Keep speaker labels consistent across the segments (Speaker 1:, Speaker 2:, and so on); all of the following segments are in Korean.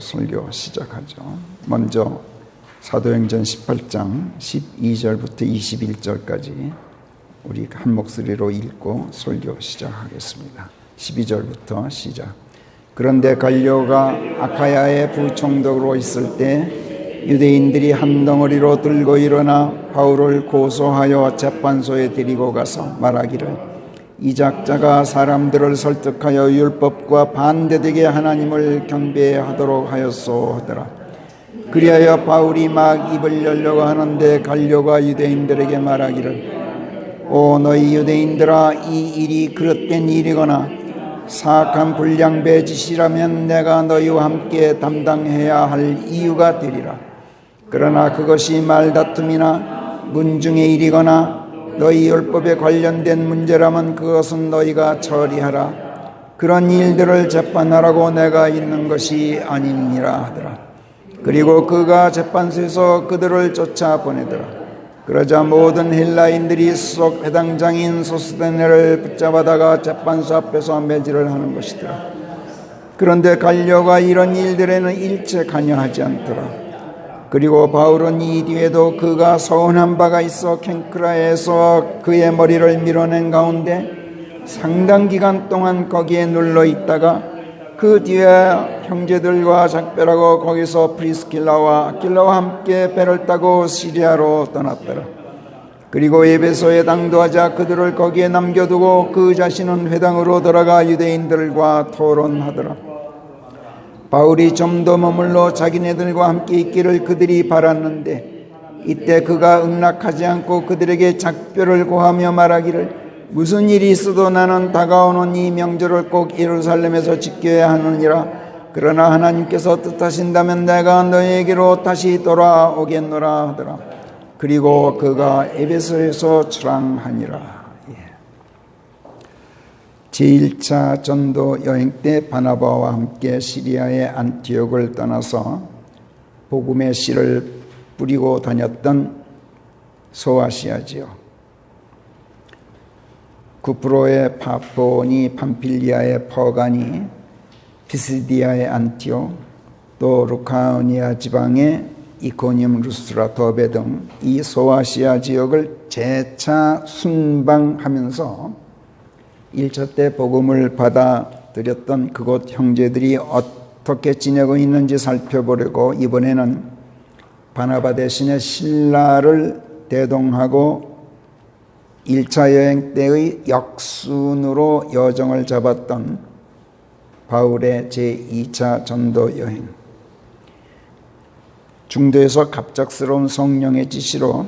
Speaker 1: 설교 시작하죠. 먼저 사도행전 18장 12절부터 21절까지 우리 한 목소리로 읽고 설교 시작하겠습니다. 12절부터 시작. 그런데 갈려가 아카야의 부총독으로 있을 때 유대인들이 한 덩어리로 들고 일어나 바울을 고소하여 재판소에 데리고 가서 말하기를 이 작자가 사람들을 설득하여 율법과 반대되게 하나님을 경배하도록 하였소 하더라. 그리하여 바울이 막 입을 열려고 하는데 갈려가 유대인들에게 말하기를 오 너희 유대인들아, 이 일이 그릇된 일이거나 사악한 불량배 짓이라면 내가 너희와 함께 담당해야 할 이유가 되리라. 그러나 그것이 말다툼이나 문중의 일이거나 너희 율법에 관련된 문제라면 그것은 너희가 처리하라. 그런 일들을 재판하라고 내가 있는 것이 아니니라 하더라. 그리고 그가 재판소에서 그들을 쫓아보내더라. 그러자 모든 헬라인들이 수석 회당장인 소스데네를 붙잡아다가 재판소 앞에서 매질을 하는 것이더라. 그런데 갈려가 이런 일들에는 일체 관여하지 않더라. 그리고 바울은 이 뒤에도 그가 서운한 바가 있어 캔크라에서 그의 머리를 밀어낸 가운데 상당 기간 동안 거기에 눌러 있다가 그 뒤에 형제들과 작별하고 거기서 프리스킬라와 아킬라와 함께 배를 타고 시리아로 떠났더라. 그리고 에베소에 당도하자 그들을 거기에 남겨두고 그 자신은 회당으로 돌아가 유대인들과 토론하더라. 바울이 좀 더 머물러 자기네들과 함께 있기를 그들이 바랐는데 이때 그가 응낙하지 않고 그들에게 작별을 고하며 말하기를 무슨 일이 있어도 나는 다가오는 이 명절을 꼭 예루살렘에서 지켜야 하느니라. 그러나 하나님께서 뜻하신다면 내가 너희에게로 다시 돌아오겠노라 하더라. 그리고 그가 에베소에서 출항하니라. 제1차 전도 여행 때 바나바와 함께 시리아의 안티옥을 떠나서 복음의 씨를 뿌리고 다녔던 소아시아지요. 구프로의 파포니, 팜필리아의 퍼가니, 피시디아의 안티옥, 또 루카오니아 지방의 이코니움, 루스트라, 더베 등 이 소아시아 지역을 재차 순방하면서 1차 때 복음을 받아들였던 그곳 형제들이 어떻게 지내고 있는지 살펴보려고 이번에는 바나바 대신에 실라를 대동하고 1차 여행 때의 역순으로 여정을 잡았던 바울의 제2차 전도 여행. 중도에서 갑작스러운 성령의 지시로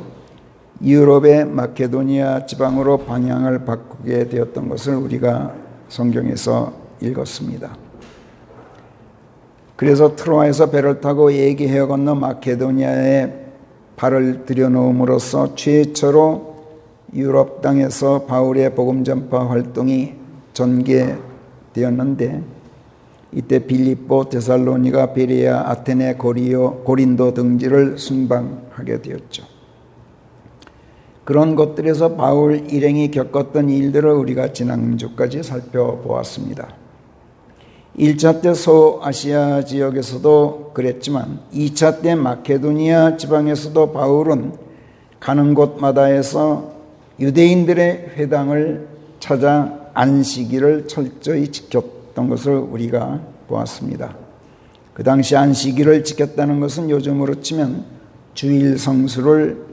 Speaker 1: 유럽의 마케도니아 지방으로 방향을 바꾸게 되었던 것을 우리가 성경에서 읽었습니다. 그래서 트로아에서 배를 타고 예기해 건너 마케도니아에 발을 들여놓음으로써 최초로 유럽 땅에서 바울의 복음 전파 활동이 전개되었는데 이때 빌립보, 데살로니가, 베레아, 아테네, 고린도 등지를 순방하게 되었죠. 그런 것들에서 바울 일행이 겪었던 일들을 우리가 지난주까지 살펴보았습니다. 1차 때 소아시아 지역에서도 그랬지만 2차 때 마케도니아 지방에서도 바울은 가는 곳마다에서 유대인들의 회당을 찾아 안식일을 철저히 지켰던 것을 우리가 보았습니다. 그 당시 안식일을 지켰다는 것은 요즘으로 치면 주일 성수를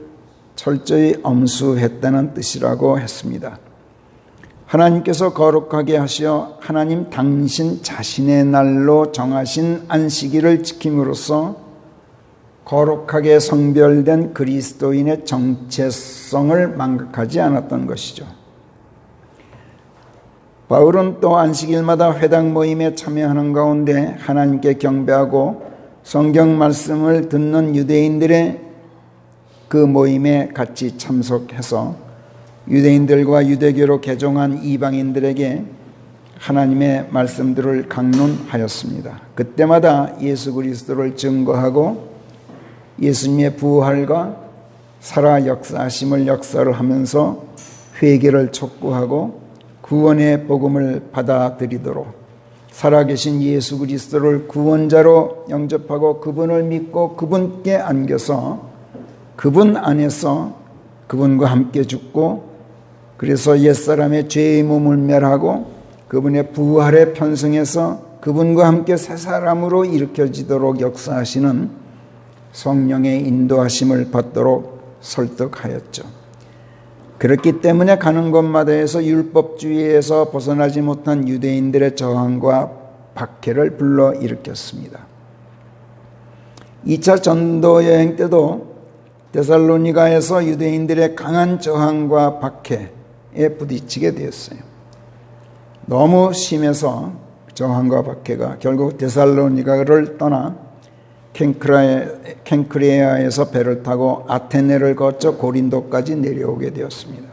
Speaker 1: 철저히 엄수했다는 뜻이라고 했습니다. 하나님께서 거룩하게 하시어 하나님 당신 자신의 날로 정하신 안식일을 지킴으로써 거룩하게 성별된 그리스도인의 정체성을 망각하지 않았던 것이죠. 바울은 또 안식일마다 회당 모임에 참여하는 가운데 하나님께 경배하고 성경 말씀을 듣는 유대인들의 그 모임에 같이 참석해서 유대인들과 유대교로 개종한 이방인들에게 하나님의 말씀들을 강론하였습니다. 그때마다 예수 그리스도를 증거하고 예수님의 부활과 살아 역사하심을 역사를 하면서 회개를 촉구하고 구원의 복음을 받아들이도록 살아계신 예수 그리스도를 구원자로 영접하고 그분을 믿고 그분께 안겨서 그분 안에서 그분과 함께 죽고 그래서 옛사람의 죄의 몸을 멸하고 그분의 부활에 편승해서 그분과 함께 새 사람으로 일으켜지도록 역사하시는 성령의 인도하심을 받도록 설득하였죠. 그렇기 때문에 가는 곳마다에서 율법주의에서 벗어나지 못한 유대인들의 저항과 박해를 불러일으켰습니다. 2차 전도 여행 때도 데살로니가에서 유대인들의 강한 저항과 박해에 부딪히게 되었어요. 너무 심해서 저항과 박해가 결국 데살로니가를 떠나 켄크레아에서 배를 타고 아테네를 거쳐 고린도까지 내려오게 되었습니다.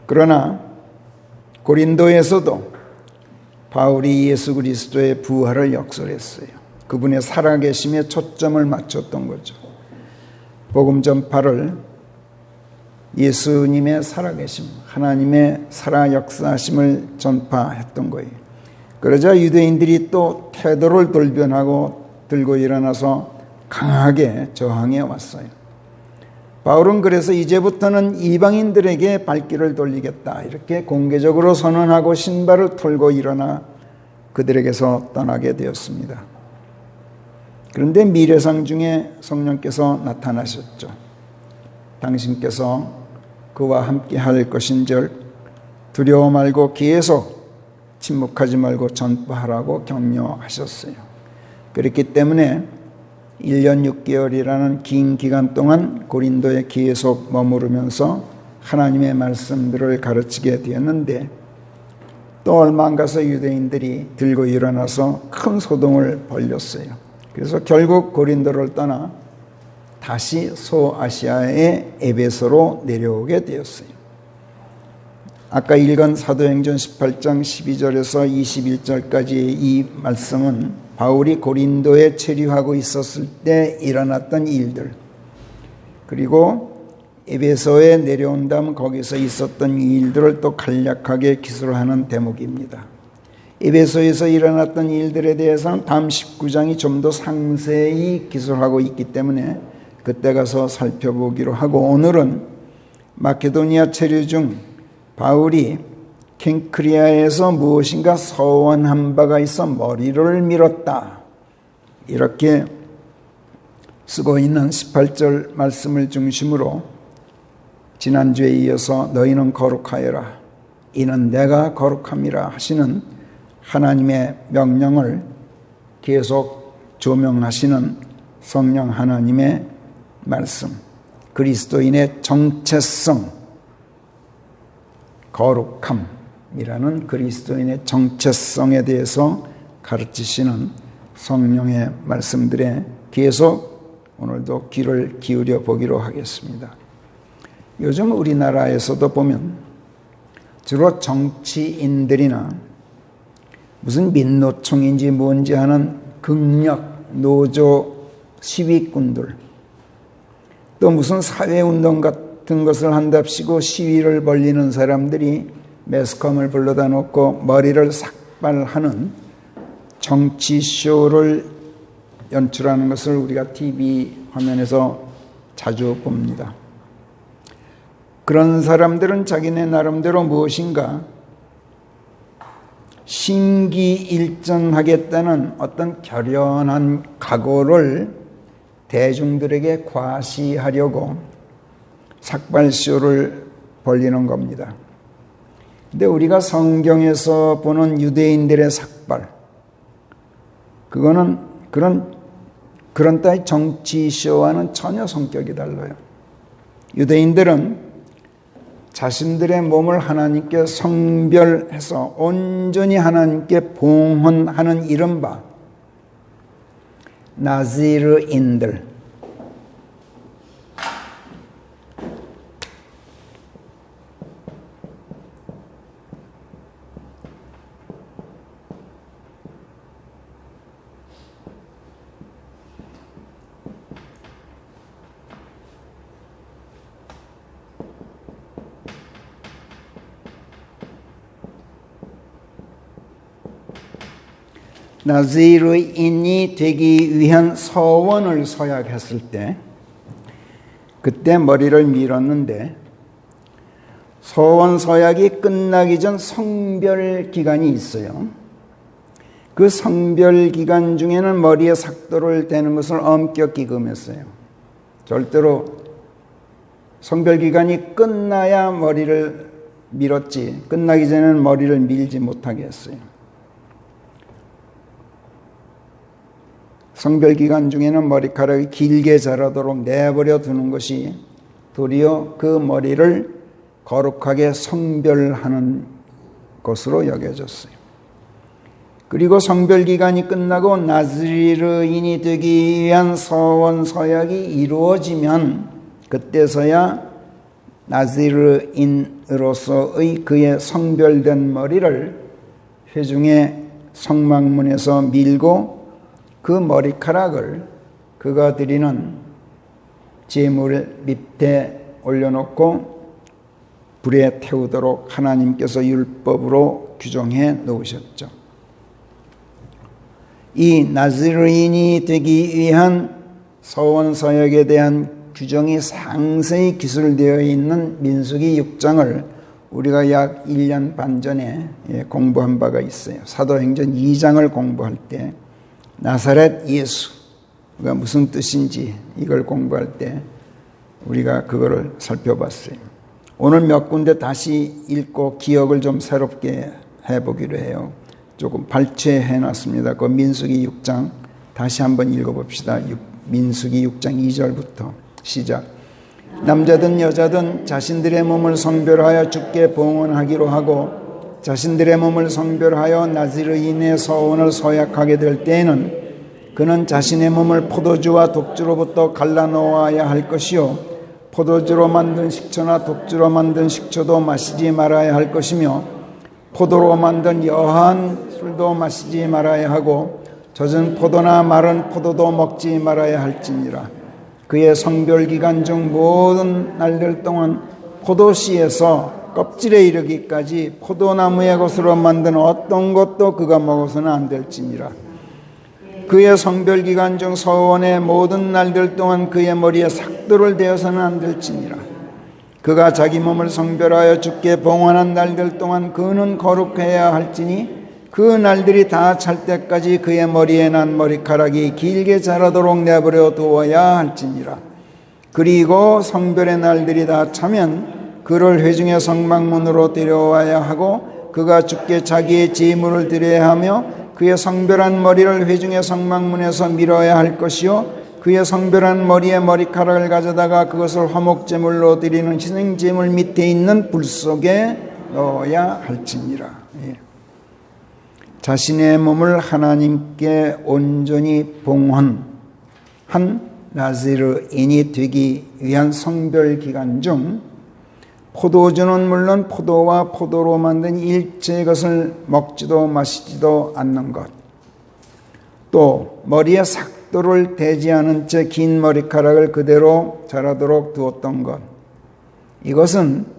Speaker 1: 그러나 고린도에서도 바울이 예수 그리스도의 부활을 역설했어요. 그분의 살아계심에 초점을 맞췄던 거죠. 복음 전파를 예수님의 살아계심, 하나님의 살아 역사하심을 전파했던 거예요. 그러자 유대인들이 또 태도를 돌변하고 들고 일어나서 강하게 저항해 왔어요. 바울은 그래서 이제부터는 이방인들에게 발길을 돌리겠다 이렇게 공개적으로 선언하고 신발을 털고 일어나 그들에게서 떠나게 되었습니다. 그런데 미래상 중에 성령께서 나타나셨죠. 당신께서 그와 함께 할 것인즉 두려워 말고 계속 침묵하지 말고 전파하라고 격려하셨어요. 그렇기 때문에 1년 6개월이라는 긴 기간 동안 고린도에 계속 머무르면서 하나님의 말씀들을 가르치게 되었는데 또 얼마 안 가서 유대인들이 들고 일어나서 큰 소동을 벌였어요. 그래서 결국 고린도를 떠나 다시 소아시아의 에베소로 내려오게 되었어요. 아까 읽은 사도행전 18장 12절에서 21절까지의 이 말씀은 바울이 고린도에 체류하고 있었을 때 일어났던 일들, 그리고 에베소에 내려온 다음 거기서 있었던 일들을 또 간략하게 기술하는 대목입니다. 에베소에서 일어났던 일들에 대해서는 다음 19장이 좀 더 상세히 기술하고 있기 때문에 그때 가서 살펴보기로 하고, 오늘은 마케도니아 체류 중 바울이 켄크리아에서 무엇인가 서원한 바가 있어 머리를 밀었다 이렇게 쓰고 있는 18절 말씀을 중심으로 지난주에 이어서 너희는 거룩하여라 이는 내가 거룩함이라 하시는 하나님의 명령을 계속 조명하시는 성령 하나님의 말씀, 그리스도인의 정체성, 거룩함이라는 그리스도인의 정체성에 대해서 가르치시는 성령의 말씀들에 계속 오늘도 귀를 기울여 보기로 하겠습니다. 요즘 우리나라에서도 보면 주로 정치인들이나 무슨 민노총인지 뭔지 하는 극력 노조 시위꾼들, 또 무슨 사회운동 같은 것을 한답시고 시위를 벌리는 사람들이 매스컴을 불러다 놓고 머리를 삭발하는 정치쇼를 연출하는 것을 우리가 TV 화면에서 자주 봅니다. 그런 사람들은 자기네 나름대로 무엇인가 심기일전하겠다는 어떤 결연한 각오를 대중들에게 과시하려고 삭발쇼를 벌리는 겁니다. 근데 우리가 성경에서 보는 유대인들의 삭발, 그거는 그런 따위 정치쇼와는 전혀 성격이 달라요. 유대인들은 자신들의 몸을 하나님께 성별해서 온전히 하나님께 봉헌하는 이른바 나지르인들, 나즈르인이 되기 위한 서원을 서약했을 때 그때 머리를 밀었는데 서원 서약이 끝나기 전 성별 기간이 있어요. 그 성별 기간 중에는 머리에 삭도를 대는 것을 엄격히 금했어요. 절대로 성별 기간이 끝나야 머리를 밀었지 끝나기 전에는 머리를 밀지 못하게 했어요. 성별 기간 중에는 머리카락이 길게 자라도록 내버려 두는 것이 도리어 그 머리를 거룩하게 성별하는 것으로 여겨졌어요. 그리고 성별 기간이 끝나고 나즈르인이 되기 위한 서원 서약이 이루어지면 그때서야 나즈르인으로서의 그의 성별된 머리를 회중의 성막문에서 밀고 그 머리카락을 그가 드리는 제물 밑에 올려놓고 불에 태우도록 하나님께서 율법으로 규정해 놓으셨죠. 이 나즈르인이 되기 위한 서원 서약에 대한 규정이 상세히 기술되어 있는 민수기 6장을 우리가 약 1년 반 전에 공부한 바가 있어요. 사도행전 2장을 공부할 때 나사렛 예수가 무슨 뜻인지 이걸 공부할 때 우리가 그거를 살펴봤어요. 오늘 몇 군데 다시 읽고 기억을 좀 새롭게 해보기로 해요. 조금 발췌해 놨습니다. 그 민수기 6장 다시 한번 읽어봅시다. 민수기 6장 2절부터 시작. 남자든 여자든 자신들의 몸을 성별하여 주께 봉헌하기로 하고 자신들의 몸을 성별하여 나즈르인의 서원을 서약하게 될 때에는 그는 자신의 몸을 포도주와 독주로부터 갈라놓아야 할 것이요 포도주로 만든 식초나 독주로 만든 식초도 마시지 말아야 할 것이며 포도로 만든 여한 술도 마시지 말아야 하고 젖은 포도나 마른 포도도 먹지 말아야 할지니라. 그의 성별기간 중 모든 날들 동안 포도씨에서 껍질에 이르기까지 포도나무의 것으로 만든 어떤 것도 그가 먹어서는 안 될지니라. 그의 성별기간 중 서원의 모든 날들 동안 그의 머리에 삭도를 대어서는 안 될지니라. 그가 자기 몸을 성별하여 주께 봉헌한 날들 동안 그는 거룩해야 할지니 그 날들이 다 찰 때까지 그의 머리에 난 머리카락이 길게 자라도록 내버려 두어야 할지니라. 그리고 성별의 날들이 다 차면 그를 회중의 성막문으로 데려와야 하고 그가 주께 자기의 제물을 드려야 하며 그의 성별한 머리를 회중의 성막문에서 밀어야 할 것이요 그의 성별한 머리에 머리카락을 가져다가 그것을 화목제물로 드리는 희생제물 밑에 있는 불 속에 넣어야 할지니라. 자신의 몸을 하나님께 온전히 봉헌한 나즈르인이 되기 위한 성별 기간 중 포도주는 물론 포도와 포도로 만든 일체의 것을 먹지도 마시지도 않는 것, 또 머리에 삭도를 대지 않은 채 긴 머리카락을 그대로 자라도록 두었던 것, 이것은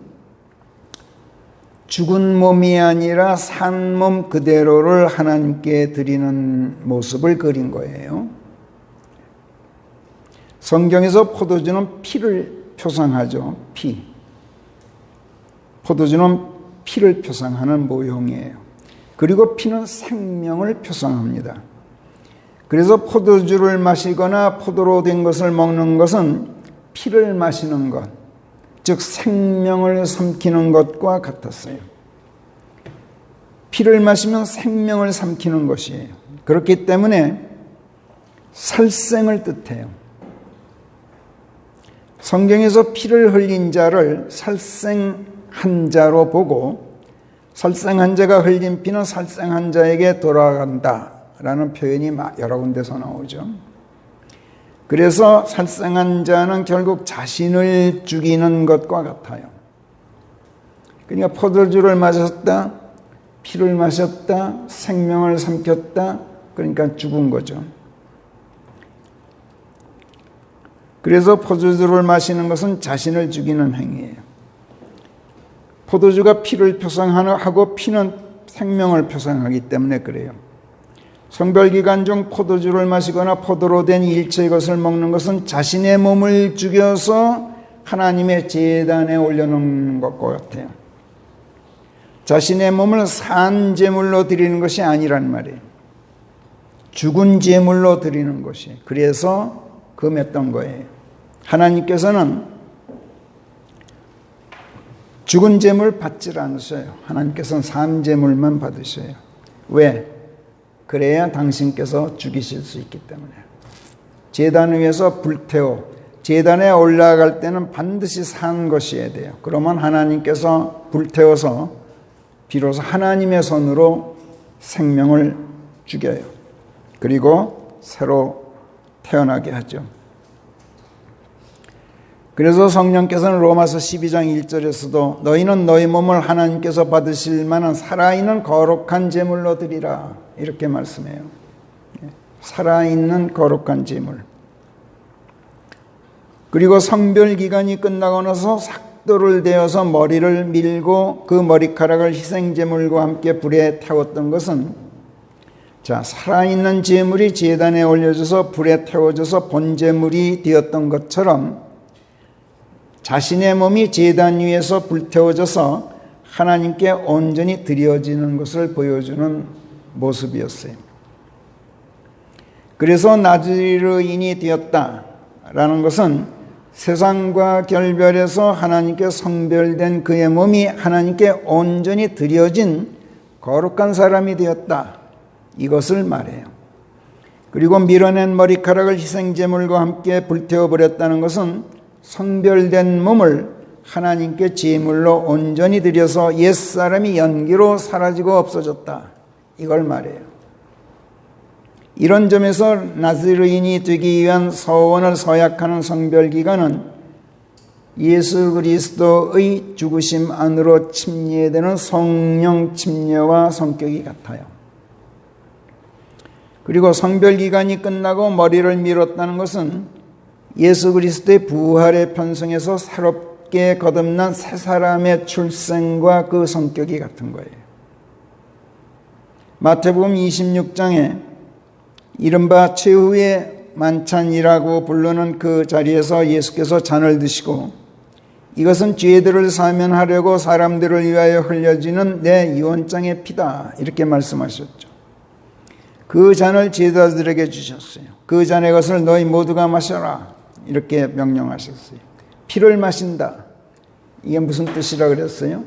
Speaker 1: 죽은 몸이 아니라 산 몸 그대로를 하나님께 드리는 모습을 그린 거예요. 성경에서 포도주는 피를 표상하죠. 피. 포도주는 피를 표상하는 모형이에요. 그리고 피는 생명을 표상합니다. 그래서 포도주를 마시거나 포도로 된 것을 먹는 것은 피를 마시는 것, 즉 생명을 삼키는 것과 같았어요. 피를 마시면 생명을 삼키는 것이에요. 그렇기 때문에 살생을 뜻해요. 성경에서 피를 흘린 자를 살생한 자로 보고 살생한 자가 흘린 피는 살생한 자에게 돌아간다라는 표현이 여러 군데서 나오죠. 그래서 살생한 자는 결국 자신을 죽이는 것과 같아요. 그러니까 포도주를 마셨다, 피를 마셨다, 생명을 삼켰다, 그러니까 죽은 거죠. 그래서 포도주를 마시는 것은 자신을 죽이는 행위예요. 포도주가 피를 표상하고 피는 생명을 표상하기 때문에 그래요. 성별기간 중 포도주를 마시거나 포도로 된 일체의 것을 먹는 것은 자신의 몸을 죽여서 하나님의 제단에 올려놓는 것과 같아요. 자신의 몸을 산 제물로 드리는 것이 아니란 말이에요. 죽은 제물로 드리는 것이. 그래서 금했던 거예요. 하나님께서는 죽은 제물 받질 않으셔요. 하나님께서는 산 제물만 받으셔요. 왜? 그래야 당신께서 죽이실 수 있기 때문에. 제단 위에서 불태워 제단에 올라갈 때는 반드시 산 것이어야 돼요. 그러면 하나님께서 불태워서 비로소 하나님의 손으로 생명을 죽여요. 그리고 새로 태어나게 하죠. 그래서 성령께서는 로마서 12장 1절에서도 너희는 너희 몸을 하나님께서 받으실 만한 살아있는 거룩한 제물로 드리라 이렇게 말씀해요. 살아있는 거룩한 제물. 그리고 성별기간이 끝나고 나서 삭도를 대어서 머리를 밀고 그 머리카락을 희생제물과 함께 불에 태웠던 것은 살아있는 제물이 제단에 올려져서 불에 태워져서 본제물이 되었던 것처럼 자신의 몸이 제단 위에서 불태워져서 하나님께 온전히 드려지는 것을 보여주는 모습이었어요. 그래서 나즈르인이 되었다라는 것은 세상과 결별해서 하나님께 성별된 그의 몸이 하나님께 온전히 드려진 거룩한 사람이 되었다. 이것을 말해요. 그리고 밀어낸 머리카락을 희생제물과 함께 불태워버렸다는 것은 성별된 몸을 하나님께 제물로 온전히 드려서 옛사람이 연기로 사라지고 없어졌다. 이걸 말해요. 이런 점에서 나즈르인이 되기 위한 서원을 서약하는 성별기간은 예수 그리스도의 죽으심 안으로 침례되는 성령 침례와 성격이 같아요. 그리고 성별기간이 끝나고 머리를 밀었다는 것은 예수 그리스도의 부활에 편성해서 새롭게 거듭난 새 사람의 출생과 그 성격이 같은 거예요. 마태복음 26장에 이른바 최후의 만찬이라고 부르는 그 자리에서 예수께서 잔을 드시고 이것은 죄들을 사면하려고 사람들을 위하여 흘려지는 내 유언장의 피다 이렇게 말씀하셨죠. 그 잔을 제자들에게 주셨어요. 그 잔의 것을 너희 모두가 마셔라 이렇게 명령하셨어요. 피를 마신다. 이게 무슨 뜻이라 그랬어요?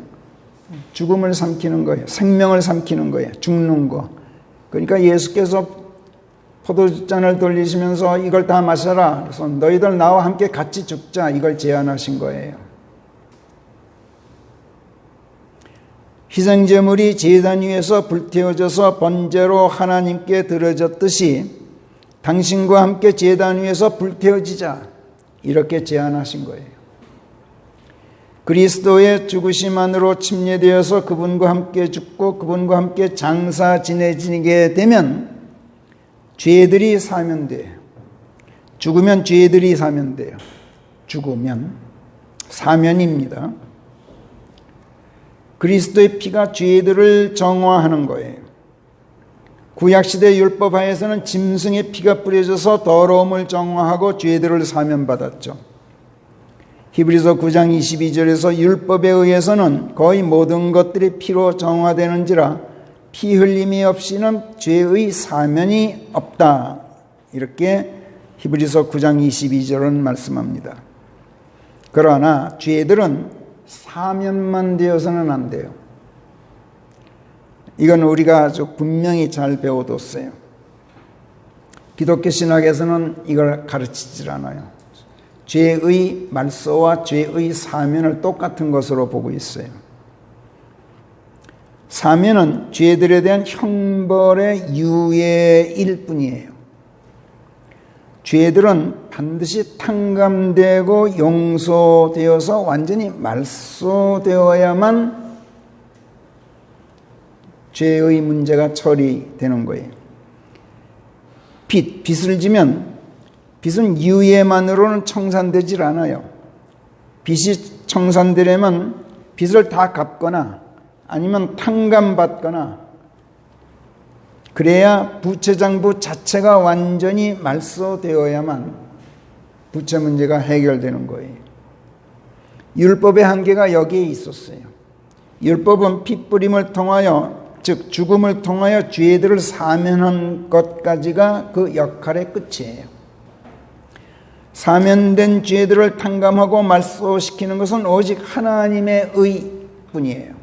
Speaker 1: 죽음을 삼키는 거예요. 생명을 삼키는 거예요. 죽는 거. 그러니까 예수께서 포도잔을 돌리시면서 이걸 다 마셔라. 그래서 너희들 나와 함께 같이 죽자. 이걸 제안하신 거예요. 희생제물이 제단 위에서 불태워져서 번제로 하나님께 드려졌듯이 당신과 함께 제단 위에서 불태워지자 이렇게 제안하신 거예요. 그리스도의 죽으심 안으로 침례되어서 그분과 함께 죽고 그분과 함께 장사 지내지게 되면 죄들이 사면돼요. 죽으면 죄들이 사면돼요. 죽으면 사면입니다. 그리스도의 피가 죄들을 정화하는 거예요. 구약시대 율법하에서는 짐승의 피가 뿌려져서 더러움을 정화하고 죄들을 사면받았죠. 히브리서 9장 22절에서 율법에 의해서는 거의 모든 것들이 피로 정화되는지라 피 흘림이 없이는 죄의 사면이 없다. 이렇게 히브리서 9장 22절은 말씀합니다. 그러나 죄들은 사면만 되어서는 안 돼요. 이건 우리가 아주 분명히 잘 배워뒀어요. 기독교 신학에서는 이걸 가르치질 않아요. 죄의 말소와 죄의 사면을 똑같은 것으로 보고 있어요. 사면은 죄들에 대한 형벌의 유예일 뿐이에요. 죄들은 반드시 탕감되고 용서되어서 완전히 말소되어야만 죄의 문제가 처리되는 거예요. 빚을 지면 빚은 유예만으로는 청산되질 않아요. 빚이 청산되려면 빚을 다 갚거나 아니면 탕감받거나 그래야 부채장부 자체가 완전히 말소되어야만 부채 문제가 해결되는 거예요. 율법의 한계가 여기에 있었어요. 율법은 핏부림을 통하여, 즉 죽음을 통하여 죄들을 사면한 것까지가 그 역할의 끝이에요. 사면된 죄들을 탕감하고 말소시키는 것은 오직 하나님의 의뿐이에요.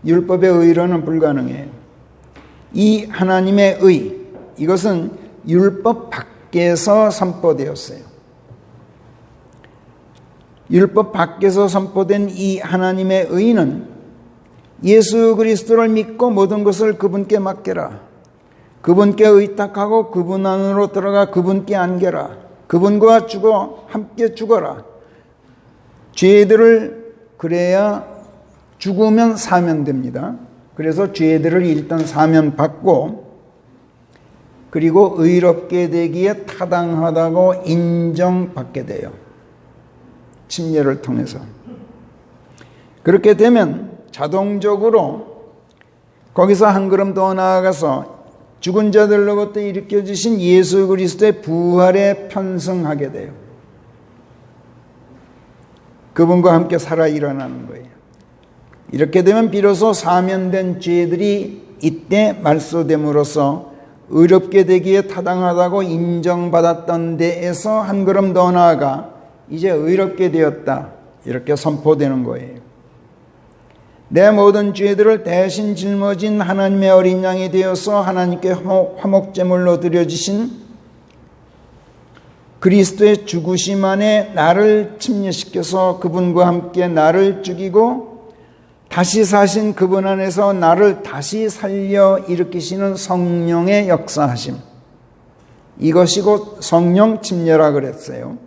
Speaker 1: 율법의 의로는 불가능해요. 이 하나님의 의, 이것은 율법 밖에서 선포되었어요. 율법 밖에서 선포된 이 하나님의 의는 예수 그리스도를 믿고 모든 것을 그분께 맡겨라. 그분께 의탁하고 그분 안으로 들어가 그분께 안겨라. 그분과 함께 죽어라. 죄들을, 그래야 죽으면 사면됩니다. 그래서 죄들을 일단 사면받고, 그리고 의롭게 되기에 타당하다고 인정받게 돼요. 침례를 통해서. 그렇게 되면 자동적으로 거기서 한 걸음 더 나아가서 죽은 자들로부터 일으켜 주신 예수 그리스도의 부활에 편승하게 돼요. 그분과 함께 살아 일어나는 거예요. 이렇게 되면 비로소 사면된 죄들이 이때 말소됨으로써 의롭게 되기에 타당하다고 인정받았던 데에서 한 걸음 더 나아가 이제 의롭게 되었다, 이렇게 선포되는 거예요. 내 모든 죄들을 대신 짊어진 하나님의 어린 양이 되어서 하나님께 화목제물로 드려지신 그리스도의 죽으심 안에 나를 침례시켜서 그분과 함께 나를 죽이고 다시 사신 그분 안에서 나를 다시 살려 일으키시는 성령의 역사하심, 이것이 곧 성령 침례라 그랬어요.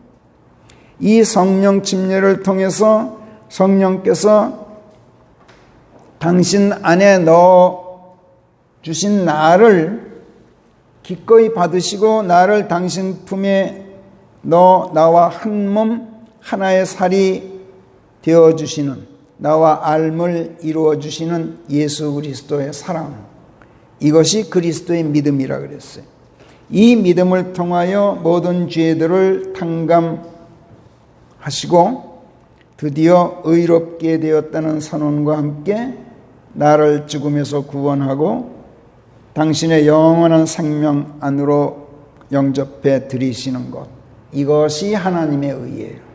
Speaker 1: 이 성령 침례를 통해서 성령께서 당신 안에 넣어 주신 나를 기꺼이 받으시고 나를 당신 품에 넣어 나와 한 몸 하나의 살이 되어주시는, 나와 알을 이루어주시는 예수 그리스도의 사랑, 이것이 그리스도의 믿음이라 그랬어요. 이 믿음을 통하여 모든 죄들을 탕감하시고 드디어 의롭게 되었다는 선언과 함께 나를 죽음에서 구원하고 당신의 영원한 생명 안으로 영접해 들이시는 것, 이것이 하나님의 의예요.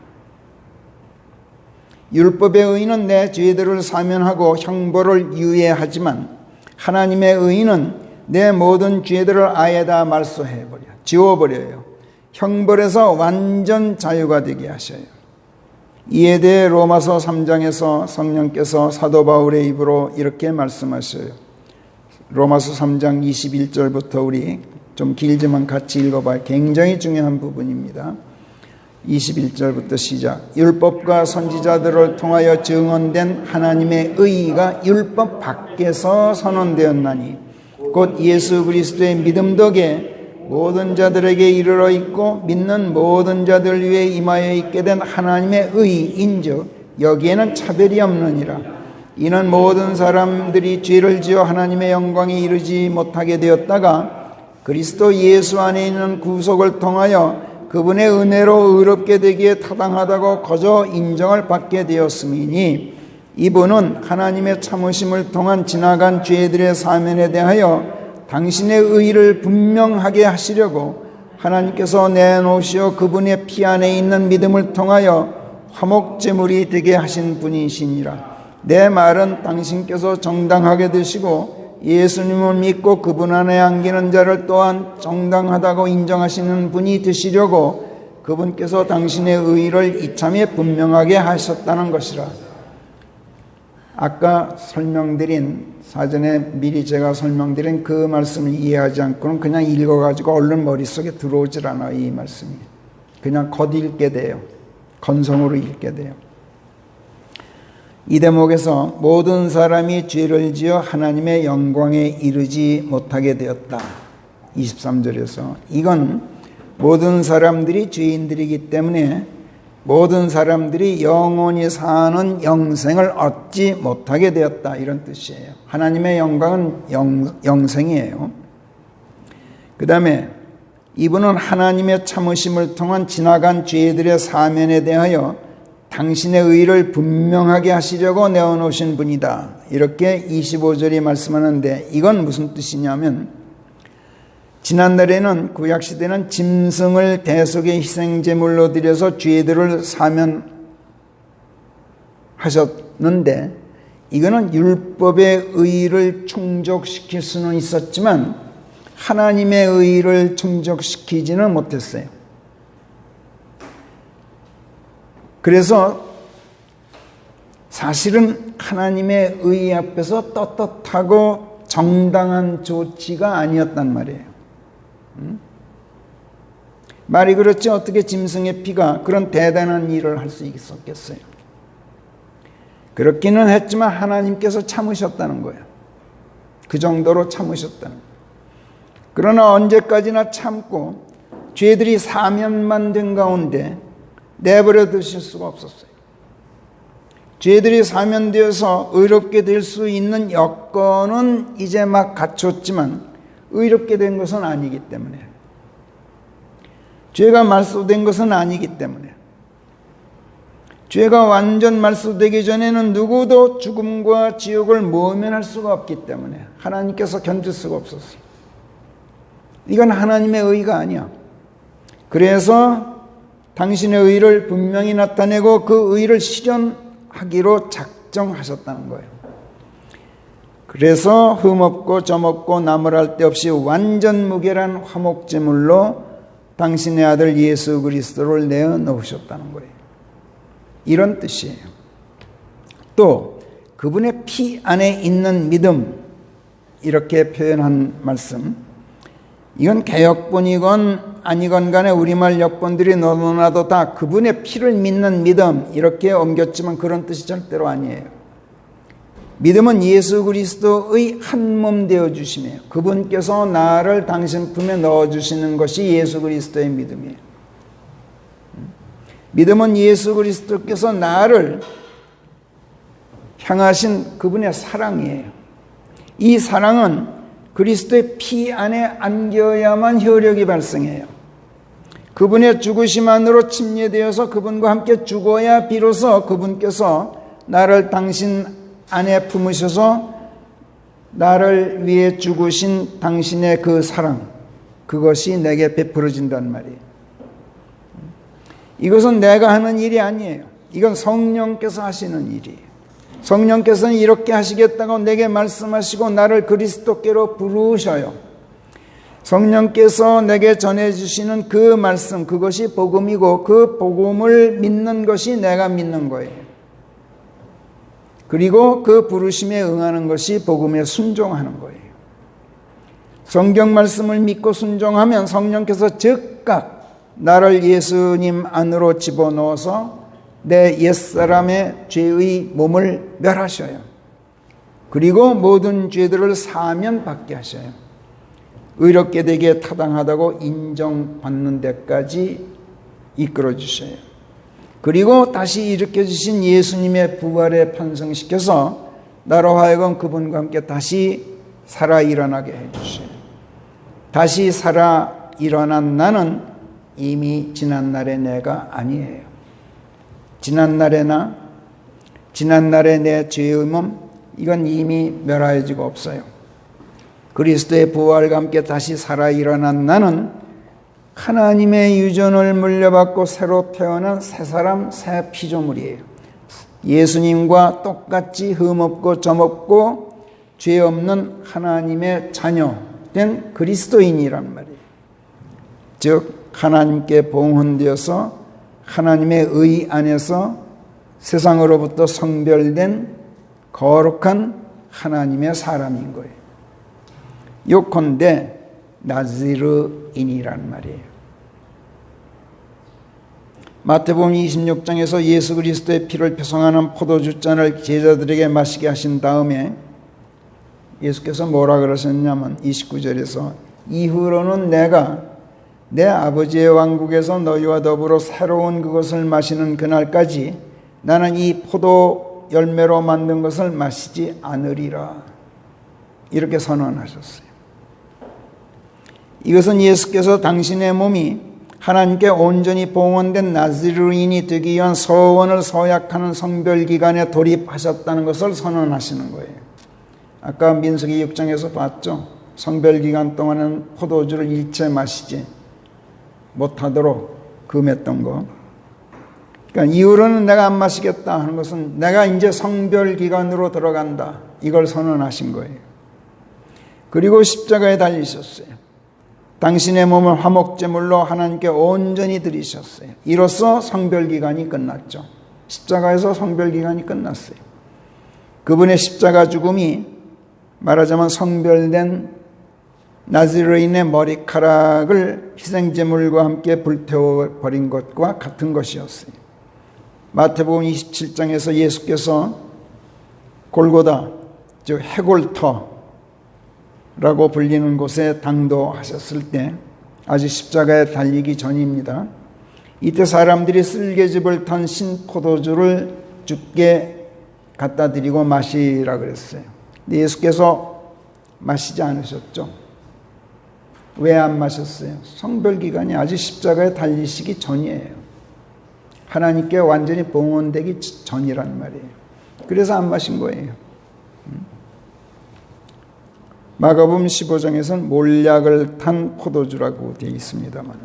Speaker 1: 율법의 의는 내 죄들을 사면하고 형벌을 유예하지만 하나님의 의는 내 모든 죄들을 아예 다 말소해버려, 지워버려요. 형벌에서 완전 자유가 되게 하셔요. 이에 대해 로마서 3장에서 성령께서 사도 바울의 입으로 이렇게 말씀하셔요. 로마서 3장 21절부터 우리 좀 길지만 같이 읽어봐요. 굉장히 중요한 부분입니다. 21절부터 시작. 율법과 선지자들을 통하여 증언된 하나님의 의가 율법 밖에서 선언되었나니 곧 예수 그리스도의 믿음 덕에 모든 자들에게 이르러 있고 믿는 모든 자들 위에 임하여 있게 된 하나님의 의인즉 여기에는 차별이 없느니라. 이는 모든 사람들이 죄를 지어 하나님의 영광에 이르지 못하게 되었다가 그리스도 예수 안에 있는 구속을 통하여 그분의 은혜로 의롭게 되기에 타당하다고 거저 인정을 받게 되었음이니 이분은 하나님의 참으심을 통한 지나간 죄들의 사면에 대하여 당신의 의를 분명하게 하시려고 하나님께서 내놓으시어 그분의 피 안에 있는 믿음을 통하여 화목제물이 되게 하신 분이시니라. 내 말은 당신께서 정당하게 되시고 예수님을 믿고 그분 안에 안기는 자를 또한 정당하다고 인정하시는 분이 되시려고 그분께서 당신의 의를 이참에 분명하게 하셨다는 것이라. 아까 설명드린, 사전에 미리 제가 설명드린 그 말씀을 이해하지 않고는 그냥 읽어가지고 얼른 머릿속에 들어오질 않아요. 이 말씀이 그냥 겉읽게 돼요. 건성으로 읽게 돼요. 이 대목에서 모든 사람이 죄를 지어 하나님의 영광에 이르지 못하게 되었다. 23절에서 이건 모든 사람들이 죄인들이기 때문에 모든 사람들이 영원히 사는 영생을 얻지 못하게 되었다, 이런 뜻이에요. 하나님의 영광은 영생이에요. 그 다음에 이분은 하나님의 참으심을 통한 지나간 죄들의 사면에 대하여 당신의 의를 분명하게 하시려고 내어놓으신 분이다, 이렇게 25절이 말씀하는데, 이건 무슨 뜻이냐면, 지난날에는 구약시대는 짐승을 대속의 희생제물로 드려서 죄들을 사면하셨는데, 이거는 율법의 의를 충족시킬 수는 있었지만 하나님의 의를 충족시키지는 못했어요. 그래서 사실은 하나님의 의 앞에서 떳떳하고 정당한 조치가 아니었단 말이에요. 말이 그렇지, 어떻게 짐승의 피가 그런 대단한 일을 할 수 있었겠어요? 그렇기는 했지만 하나님께서 참으셨다는 거예요. 그 정도로 참으셨다는 거예요. 그러나 언제까지나 참고 죄들이 사면만 된 가운데 내버려 두실 수가 없었어요. 죄들이 사면되어서 의롭게 될 수 있는 여건은 이제 막 갖췄지만 의롭게 된 것은 아니기 때문에, 죄가 말소된 것은 아니기 때문에, 죄가 완전 말소되기 전에는 누구도 죽음과 지옥을 모면할 수가 없기 때문에 하나님께서 견딜 수가 없었어요. 이건 하나님의 의가 아니야. 그래서 당신의 의를 분명히 나타내고 그 의를 실현하기로 작정하셨다는 거예요. 그래서 흠없고 점없고 나무랄 데 없이 완전 무결한 화목제물로 당신의 아들 예수 그리스도를 내어놓으셨다는 거예요. 이런 뜻이에요. 또 그분의 피 안에 있는 믿음, 이렇게 표현한 말씀, 이건 개역본이건 아니건 간에 우리말 역본들이 너무나도 다 그분의 피를 믿는 믿음, 이렇게 옮겼지만 그런 뜻이 절대로 아니에요. 믿음은 예수 그리스도의 한 몸 되어주심이에요. 그분께서 나를 당신 품에 넣어주시는 것이 예수 그리스도의 믿음이에요. 믿음은 예수 그리스도께서 나를 향하신 그분의 사랑이에요. 이 사랑은 그리스도의 피 안에 안겨야만 효력이 발생해요. 그분의 죽으심만으로 침례되어서 그분과 함께 죽어야 비로소 그분께서 나를 당신 안에 품으셔서 나를 위해 죽으신 당신의 그 사랑, 그것이 내게 베풀어진단 말이에요. 이것은 내가 하는 일이 아니에요. 이건 성령께서 하시는 일이에요. 성령께서는 이렇게 하시겠다고 내게 말씀하시고 나를 그리스도께로 부르셔요. 성령께서 내게 전해주시는 그 말씀, 그것이 복음이고 그 복음을 믿는 것이 내가 믿는 거예요. 그리고 그 부르심에 응하는 것이 복음에 순종하는 거예요. 성경 말씀을 믿고 순종하면 성령께서 즉각 나를 예수님 안으로 집어넣어서 내 옛사람의 죄의 몸을 멸하셔요. 그리고 모든 죄들을 사면받게 하셔요. 의롭게 되기에 타당하다고 인정받는 데까지 이끌어 주셔요. 그리고 다시 일으켜주신 예수님의 부활에 편성시켜서 나로 하여금 그분과 함께 다시 살아 일어나게 해주셔요. 다시 살아 일어난 나는 이미 지난날의 내가 아니에요. 지난날의 내 죄의 몸, 이건 이미 멸하여지고 없어요. 그리스도의 부활과 함께 다시 살아 일어난 나는 하나님의 유전을 물려받고 새로 태어난 새 사람, 새 피조물이에요. 예수님과 똑같이 흠없고 점없고 죄 없는 하나님의 자녀된 그리스도인이란 말이에요. 즉 하나님께 봉헌되어서 하나님의 의 안에서 세상으로부터 성별된 거룩한 하나님의 사람인 거예요. 요컨대 나지르인이란 말이에요. 마태복음 26장에서 예수 그리스도의 피를 표성하는 포도주잔을 제자들에게 마시게 하신 다음에 예수께서 뭐라 그러셨냐면 29절에서 이후로는 내가 내 아버지의 왕국에서 너희와 더불어 새로운 그것을 마시는 그날까지 나는 이 포도 열매로 만든 것을 마시지 않으리라. 이렇게 선언하셨어요. 이것은 예수께서 당신의 몸이 하나님께 온전히 봉헌된 나즈르인이 되기 위한 서원을 서약하는 성별기간에 돌입하셨다는 것을 선언하시는 거예요. 아까 민수기 6장에서 봤죠. 성별기간 동안은 포도주를 일체 마시지 못하도록 금했던 거. 그러니까 이후로는 내가 안 마시겠다 하는 것은 내가 이제 성별기간으로 들어간다. 이걸 선언하신 거예요. 그리고 십자가에 달리셨어요. 당신의 몸을 화목제물로 하나님께 온전히 드리셨어요. 이로써 성별기간이 끝났죠. 십자가에서 성별기간이 끝났어요. 그분의 십자가 죽음이 말하자면 성별된 나즈레인의 머리카락을 희생제물과 함께 불태워버린 것과 같은 것이었어요. 마태복음 27장에서 예수께서 골고다, 즉 해골터라고 불리는 곳에 당도하셨을 때 아직 십자가에 달리기 전입니다. 이때 사람들이 쓸개즙을 탄 신포도주를 주께 갖다 드리고 마시라 그랬어요. 근데 예수께서 마시지 않으셨죠. 왜 안 마셨어요? 성별기간이 아직 십자가에 달리시기 전이에요. 하나님께 완전히 봉헌되기 전이란 말이에요. 그래서 안 마신 거예요. 마가복음 15장에서는 몰약을 탄 포도주라고 되어 있습니다만,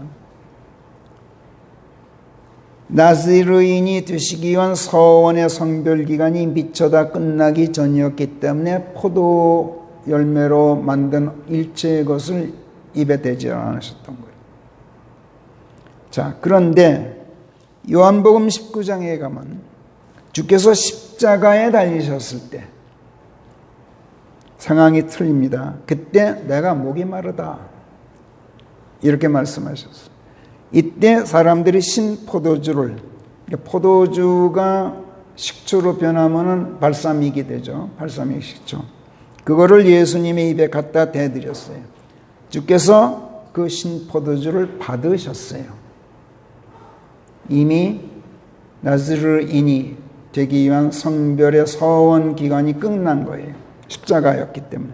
Speaker 1: 나즈르인이 되시기 위한 서원의 성별기간이 미처 다 끝나기 전이었기 때문에 포도 열매로 만든 일체의 것을 입에 대지 않으셨던 거예요. 자, 그런데 요한복음 19장에 가면 주께서 십자가에 달리셨을 때 상황이 틀립니다. 그때 내가 목이 마르다 이렇게 말씀하셨어요. 이때 사람들이 신포도주를, 포도주가 식초로 변하면 발사믹이 되죠. 발사믹 식초. 그거를 예수님의 입에 갖다 대드렸어요. 주께서 그 신포도주를 받으셨어요. 이미 나즈르인이 되기 위한 성별의 서원 기간이 끝난 거예요. 십자가였기 때문에.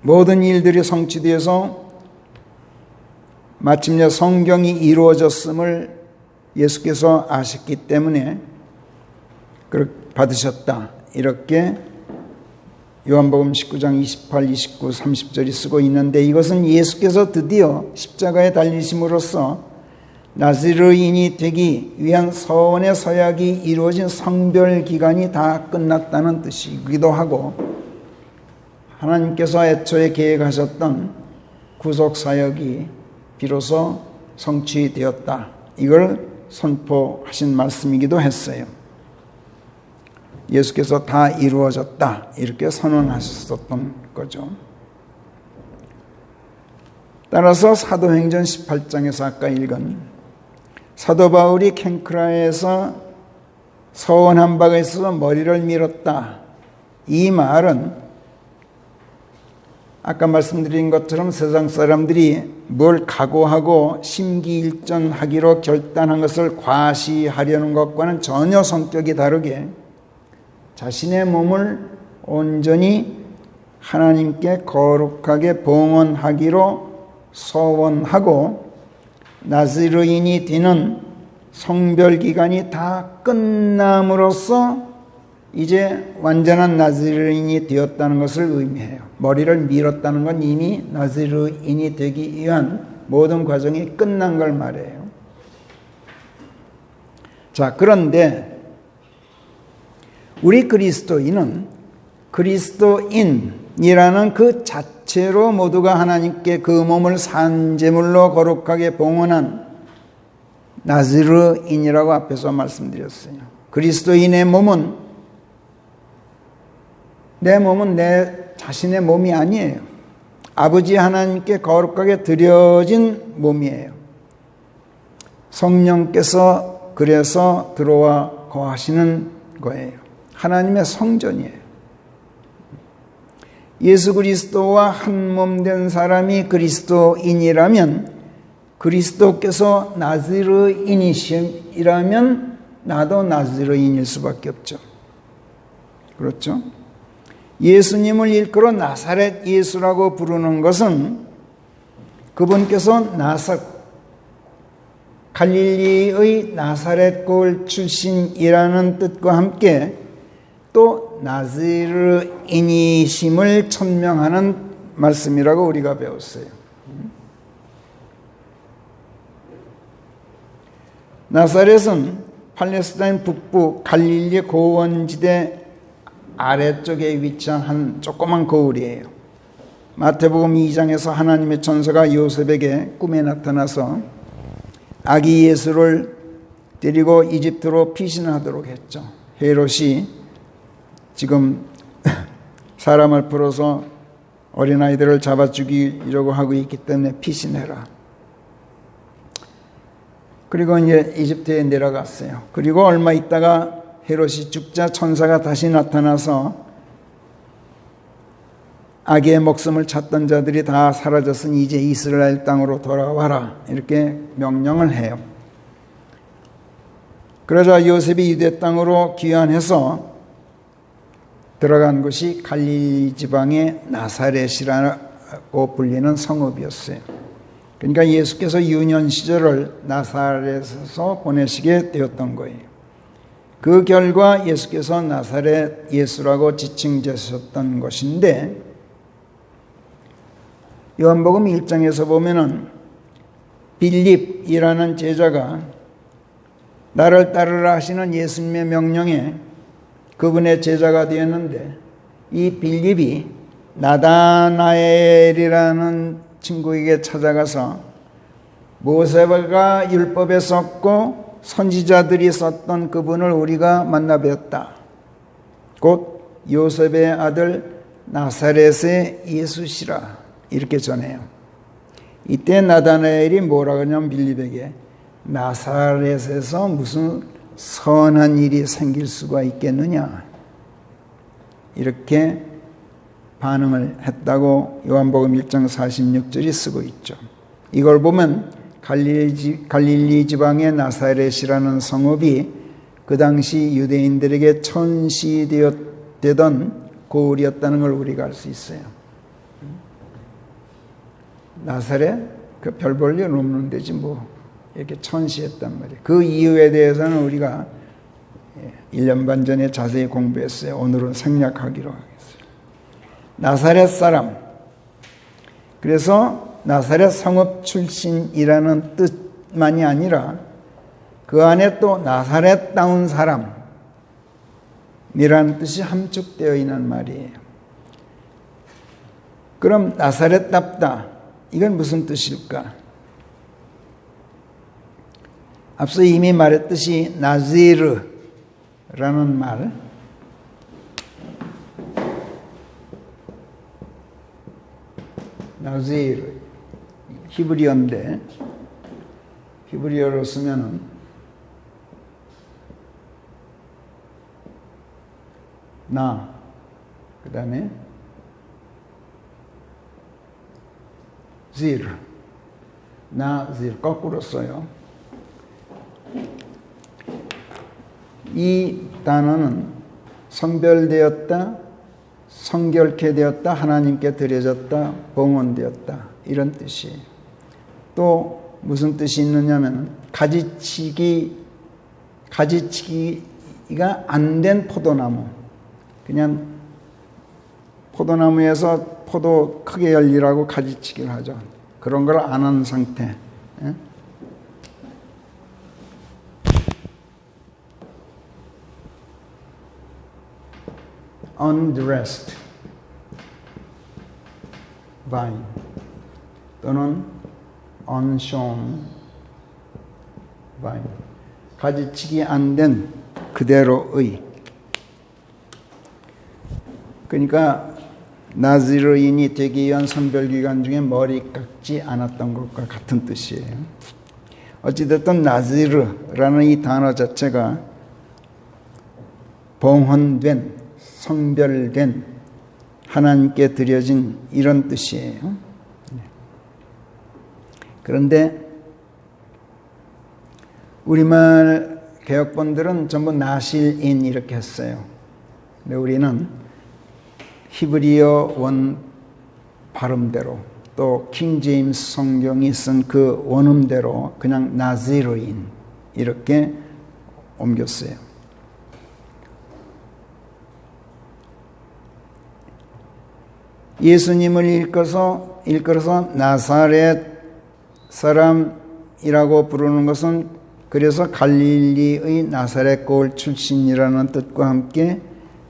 Speaker 1: 모든 일들이 성취되어서 마침내 성경이 이루어졌음을 예수께서 아셨기 때문에 받으셨다. 이렇게 요한복음 19장 28, 29, 30절이 쓰고 있는데, 이것은 예수께서 드디어 십자가에 달리심으로써 나즈르인이 되기 위한 서원의 서약이 이루어진 성별 기간이 다 끝났다는 뜻이기도 하고, 하나님께서 애초에 계획하셨던 구속 사역이 비로소 성취되었다. 이걸 선포하신 말씀이기도 했어요. 예수께서 다 이루어졌다 이렇게 선언하셨던 거죠. 따라서 사도행전 18장에서 아까 읽은 사도 바울이 캔크라에서 서원한 바가 있어서 머리를 밀었다, 이 말은 아까 말씀드린 것처럼 세상 사람들이 뭘 각오하고 심기일전하기로 결단한 것을 과시하려는 것과는 전혀 성격이 다르게 자신의 몸을 온전히 하나님께 거룩하게 봉헌하기로 서원하고 나즈르인이 되는 성별기간이 다 끝남으로써 이제 완전한 나즈르인이 되었다는 것을 의미해요. 머리를 밀었다는 건 이미 나즈르인이 되기 위한 모든 과정이 끝난 걸 말해요. 자, 그런데 우리 그리스도인은 그리스도인이라는 그 자체로 모두가 하나님께 그 몸을 산제물로 거룩하게 봉헌한 나즈르인이라고 앞에서 말씀드렸어요. 그리스도인의 몸은, 내 몸은 내 자신의 몸이 아니에요. 아버지 하나님께 거룩하게 드려진 몸이에요. 성령께서 그래서 들어와 거하시는 거예요. 하나님의 성전이에요. 예수 그리스도와 한 몸 된 사람이 그리스도인이라면 그리스도께서 나즈르인이시라면 나도 나즈르인일 수밖에 없죠. 그렇죠? 예수님을 일컬어 나사렛 예수라고 부르는 것은 그분께서 갈릴리의 나사렛 고을 출신이라는 뜻과 함께 또 나즈르인이심을 천명하는 말씀이라고 우리가 배웠어요. 나사렛은 팔레스타인 북부 갈릴리 고원지대 아래쪽에 위치한 한 조그만 거울이에요. 마태복음 2장에서 하나님의 천사가 요셉에게 꿈에 나타나서 아기 예수를 데리고 이집트로 피신하도록 했죠. 헤롯이 지금 사람을 풀어서 어린아이들을 잡아 죽이려고 하고 있기 때문에 피신해라. 그리고 이제 이집트에 내려갔어요. 그리고 얼마 있다가 헤롯이 죽자 천사가 다시 나타나서 아기의 목숨을 찾던 자들이 다 사라졌으니 이제 이스라엘 땅으로 돌아와라 이렇게 명령을 해요. 그러자 요셉이 유대 땅으로 귀환해서 들어간 곳이 갈릴리 지방의 나사렛이라고 불리는 성읍이었어요. 그러니까 예수께서 유년 시절을 나사렛에서 보내시게 되었던 거예요. 그 결과 예수께서 나사렛 예수라고 지칭되셨던 것인데 요한복음 1장에서 보면은 빌립이라는 제자가 나를 따르라 하시는 예수님의 명령에 그분의 제자가 되었는데 이 빌립이 나다나엘이라는 친구에게 찾아가서 모세가 율법에 썼고 선지자들이 썼던 그분을 우리가 만나 뵈었다. 곧 요셉의 아들 나사렛의 예수시라 이렇게 전해요. 이때 나다나엘이 뭐라 그러냐면 빌립에게 나사렛에서 무슨 선한 일이 생길 수가 있겠느냐 이렇게 반응을 했다고 요한복음 1장 46절이 쓰고 있죠. 이걸 보면 갈릴리 지방의 나사렛이라는 성읍이 그 당시 유대인들에게 천시되던 고을이었다는 걸 우리가 알 수 있어요. 나사렛? 그 별 볼 일 없는 데지 뭐 이렇게 천시했단 말이에요. 그 이유에 대해서는 우리가 1년 반 전에 자세히 공부했어요. 오늘은 생략하기로 하겠어요. 나사렛 사람. 그래서 나사렛 성읍 출신이라는 뜻만이 아니라 그 안에 또 나사렛다운 사람이라는 뜻이 함축되어 있는 말이에요. 그럼 나사렛답다. 이건 무슨 뜻일까? 앞서 이미 말했듯이 나지르라는 말, 나지르 히브리어인데 히브리어로 쓰면은 나 그 다음에 지르 나지르 거꾸로 써요. 이 단어는 선별되었다, 성결케 되었다, 하나님께 드려졌다, 봉헌되었다 이런 뜻이에요. 또 무슨 뜻이 있느냐면 가지치기가 안 된 포도나무, 그냥 포도나무에서 포도 크게 열리라고 가지치기를 하죠. 그런 걸 안 한 상태. undressed vine 또는 unshorn vine, 가지치기 안 된 그대로의. 그러니까 나지르인이 되기 위한 선별기간 중에 머리 깎지 않았던 것과 같은 뜻이에요. 어찌됐든 나지르라는 이 단어 자체가 봉헌된, 성별된, 하나님께 드려진 이런 뜻이에요. 그런데 우리말 개혁본들은 전부 나실인 이렇게 했어요. 근데 우리는 히브리어 원 발음대로 또 킹제임스 성경이 쓴 그 원음대로 그냥 나지르인 이렇게 옮겼어요. 예수님을 일컬어서 나사렛 사람이라고 부르는 것은 그래서 갈릴리의 나사렛 고을 출신이라는 뜻과 함께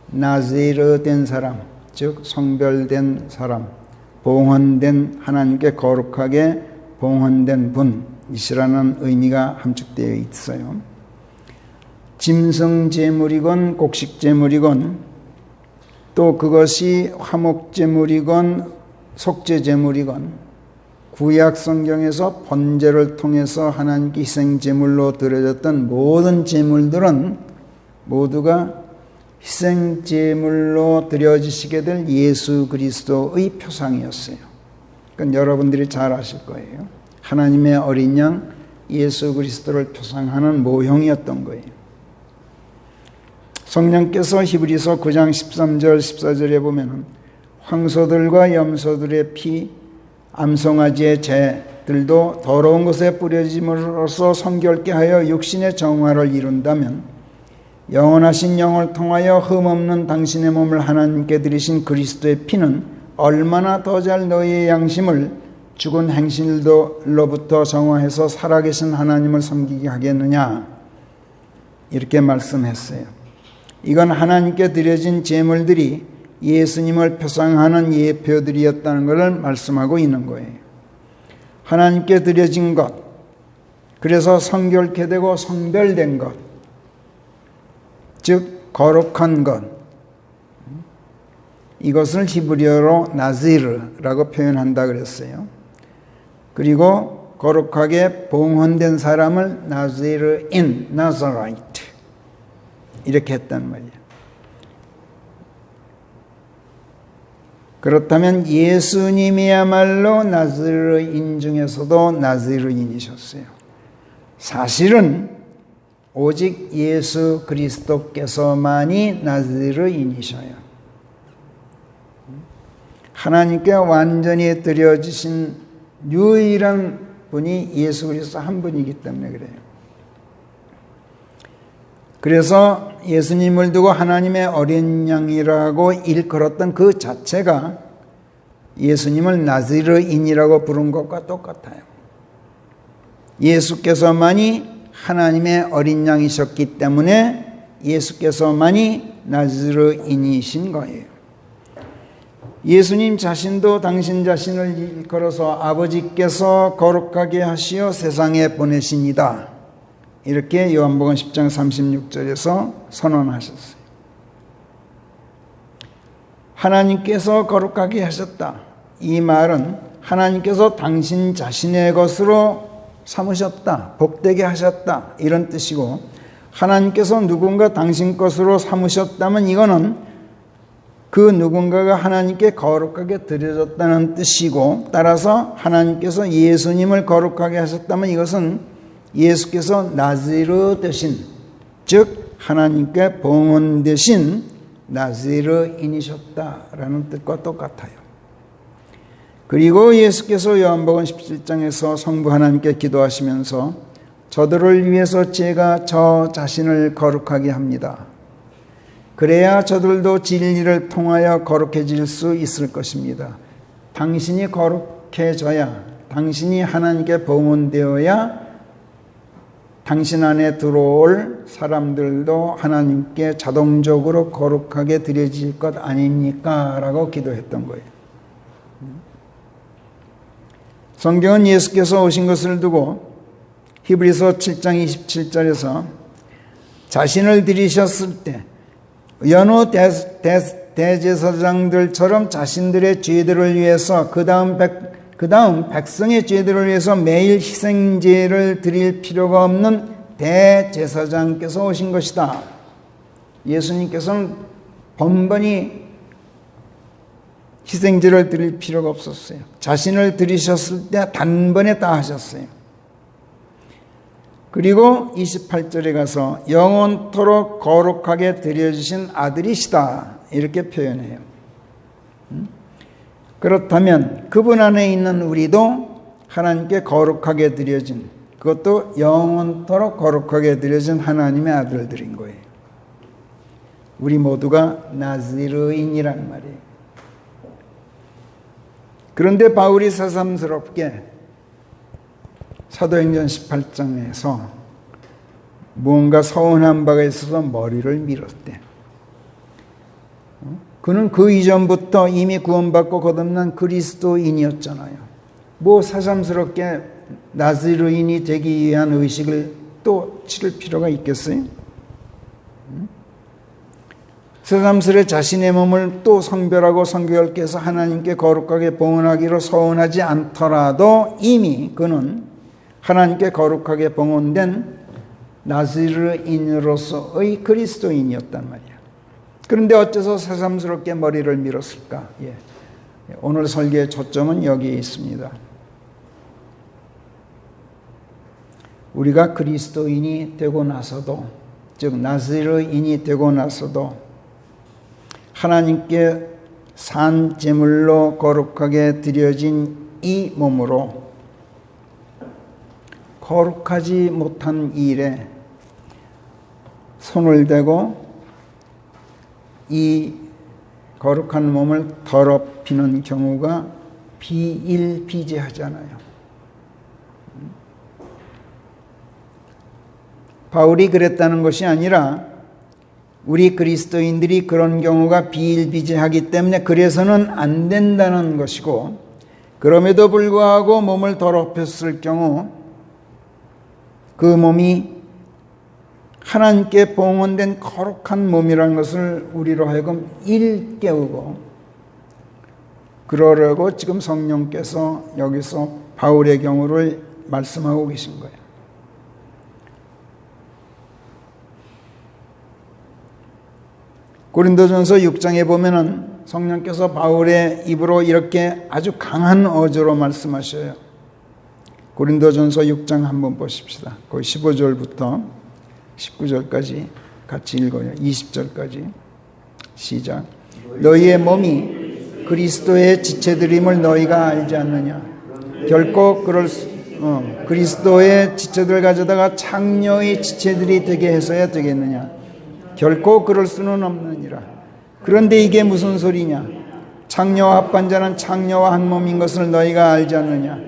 Speaker 1: 나지르 된 사람, 즉 성별된 사람, 봉헌된 하나님께 거룩하게 봉헌된 분이시라는 의미가 함축되어 있어요. 짐승 제물이건 곡식 제물이건 또 그것이 화목 제물이건 속죄 제물이건 구약 성경에서 번제를 통해서 하나님께 희생 제물로 드려졌던 모든 제물들은 모두가 희생 제물로 드려지시게 될 예수 그리스도의 표상이었어요. 그건 여러분들이 잘 아실 거예요. 하나님의 어린 양 예수 그리스도를 표상하는 모형이었던 거예요. 성령께서 히브리서 9장 13절 14절에 보면 황소들과 염소들의 피, 암송아지의 재들도 더러운 것에 뿌려짐으로써 성결케 하여 육신의 정화를 이룬다면 영원하신 영을 통하여 흠없는 당신의 몸을 하나님께 드리신 그리스도의 피는 얼마나 더 잘 너희의 양심을 죽은 행실로부터 정화해서 살아계신 하나님을 섬기게 하겠느냐 이렇게 말씀했어요. 이건 하나님께 드려진 제물들이 예수님을 표상하는 예표들이었다는 것을 말씀하고 있는 거예요. 하나님께 드려진 것, 그래서 성결케 되고 성별된 것, 즉 거룩한 것, 이것을 히브리어로 나지르라고 표현한다 그랬어요. 그리고 거룩하게 봉헌된 사람을 나지르인, 나자라이트 이렇게 했단 말이에요. 그렇다면 예수님이야말로 나지르인 중에서도 나지르인이셨어요. 사실은 오직 예수 그리스도께서만이 나지르인이셔요. 하나님께 완전히 드려지신 유일한 분이 예수 그리스도 한 분이기 때문에 그래요. 그래서 예수님을 두고 하나님의 어린 양이라고 일컬었던 그 자체가 예수님을 나지르인이라고 부른 것과 똑같아요. 예수께서만이 하나님의 어린 양이셨기 때문에 예수께서만이 나지르인이신 거예요. 예수님 자신도 당신 자신을 일컬어서 아버지께서 거룩하게 하시어 세상에 보내시니다. 이렇게 요한복음 10장 36절에서 선언하셨어요. 하나님께서 거룩하게 하셨다. 이 말은 하나님께서 당신 자신의 것으로 삼으셨다. 복되게 하셨다. 이런 뜻이고, 하나님께서 누군가 당신 것으로 삼으셨다면 이거는 그 누군가가 하나님께 거룩하게 드려졌다는 뜻이고, 따라서 하나님께서 예수님을 거룩하게 하셨다면 이것은 예수께서 나지르 되신, 즉 하나님께 봉헌되신 나지르인이셨다라는 뜻과 똑같아요. 그리고 예수께서 요한복음 17장에서 성부 하나님께 기도하시면서 저들을 위해서 제가 저 자신을 거룩하게 합니다. 그래야 저들도 진리를 통하여 거룩해질 수 있을 것입니다. 당신이 거룩해져야, 당신이 하나님께 봉헌되어야 당신 안에 들어올 사람들도 하나님께 자동적으로 거룩하게 드려질 것 아닙니까? 라고 기도했던 거예요. 성경은 예수께서 오신 것을 두고 히브리서 7장 27절에서 자신을 드리셨을 때 여느 대제사장들처럼 자신들의 죄들을 위해서 그 다음 백성의 죄들을 위해서 매일 희생제를 드릴 필요가 없는 대제사장께서 오신 것이다. 예수님께서는 번번이 희생제를 드릴 필요가 없었어요. 자신을 드리셨을 때 단번에 다 하셨어요. 그리고 28절에 가서 영원토록 거룩하게 드려주신 아들이시다 이렇게 표현해요. 그렇다면 그분 안에 있는 우리도 하나님께 거룩하게 드려진, 그것도 영원토록 거룩하게 드려진 하나님의 아들들인 거예요. 우리 모두가 나즈르인이란 말이에요. 그런데 바울이 새삼스럽게 사도행전 18장에서 무언가 서운한 바가 있어서 머리를 밀었대. 그는 그 이전부터 이미 구원받고 거듭난 그리스도인이었잖아요. 뭐 새삼스럽게 나즈르인이 되기 위한 의식을 또 치를 필요가 있겠어요? 새삼스레 자신의 몸을 또 성별하고 성결케 해서 하나님께 거룩하게 봉헌하기로 서운하지 않더라도 이미 그는 하나님께 거룩하게 봉헌된 나즈르인으로서의 그리스도인이었단 말이야. 그런데 어째서 새삼스럽게 머리를 밀었을까? 오늘 설교의 초점은 여기에 있습니다. 우리가 그리스도인이 되고 나서도, 즉 나즈르인이 되고 나서도 하나님께 산 제물로 거룩하게 드려진 이 몸으로 거룩하지 못한 일에 손을 대고 이 거룩한 몸을 더럽히는 경우가 비일비재하잖아요. 바울이 그랬다는 것이 아니라 우리 그리스도인들이 그런 경우가 비일비재하기 때문에 그래서는 안 된다는 것이고, 그럼에도 불구하고 몸을 더럽혔을 경우 그 몸이 하나님께 봉헌된 거룩한 몸이라는 것을 우리로 하여금 일깨우고 그러려고 지금 성령께서 여기서 바울의 경우를 말씀하고 계신 거예요. 고린도전서 6장에 보면은 성령께서 바울의 입으로 이렇게 아주 강한 어조로 말씀하셔요. 고린도전서 6장 한번 보십시다. 거기 15절부터 19절까지 같이 읽어요. 20절까지 시작. 너희의 몸이 그리스도의 지체들임을 너희가 알지 않느냐? 결코 그리스도의 지체들을 가져다가 창녀의 지체들이 되게 해서야 되겠느냐? 결코 그럴 수는 없느니라. 그런데 이게 무슨 소리냐? 창녀와 합한 자는 창녀와 한 몸인 것을 너희가 알지 않느냐?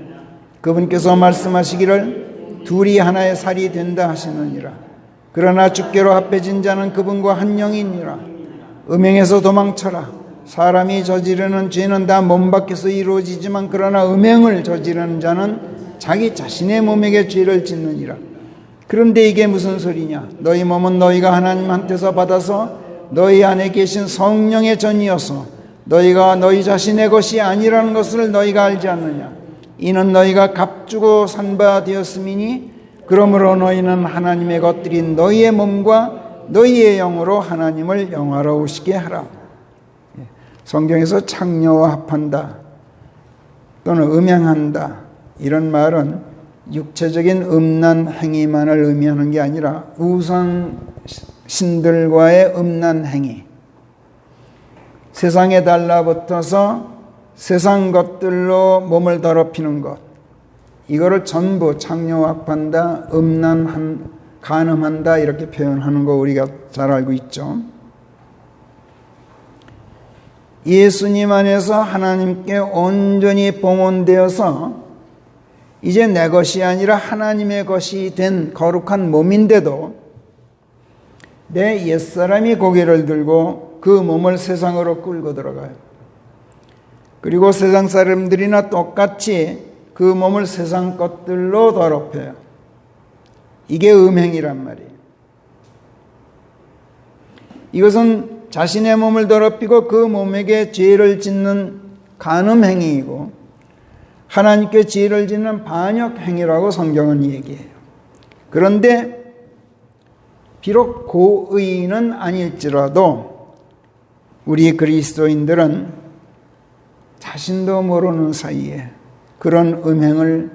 Speaker 1: 그분께서 말씀하시기를 둘이 하나의 살이 된다 하시느니라. 그러나 주께로 합해진 자는 그분과 한 영이니라. 음행에서 도망쳐라. 사람이 저지르는 죄는 다 몸 밖에서 이루어지지만 그러나 음행을 저지르는 자는 자기 자신의 몸에게 죄를 짓느니라. 그런데 이게 무슨 소리냐? 너희 몸은 너희가 하나님한테서 받아서 너희 안에 계신 성령의 전이어서 너희가 너희 자신의 것이 아니라는 것을 너희가 알지 않느냐? 이는 너희가 값주고 산 바 되었음이니 그러므로 너희는 하나님의 것들인 너희의 몸과 너희의 영으로 하나님을 영화로우시게 하라. 성경에서 창녀와 합한다 또는 음행한다 이런 말은 육체적인 음란 행위만을 의미하는 게 아니라 우상 신들과의 음란 행위, 세상에 달라붙어서 세상 것들로 몸을 더럽히는 것, 이거를 전부 창녀합한다, 간음한다 이렇게 표현하는 거 우리가 잘 알고 있죠. 예수님 안에서 하나님께 온전히 봉헌되어서 이제 내 것이 아니라 하나님의 것이 된 거룩한 몸인데도 내 옛사람이 고개를 들고 그 몸을 세상으로 끌고 들어가요. 그리고 세상 사람들이나 똑같이 그 몸을 세상 것들로 더럽혀요. 이게 음행이란 말이에요. 이것은 자신의 몸을 더럽히고 그 몸에게 죄를 짓는 간음행위이고 하나님께 죄를 짓는 반역행위라고 성경은 얘기해요. 그런데 비록 고의는 아닐지라도 우리 그리스도인들은 자신도 모르는 사이에 그런 음행을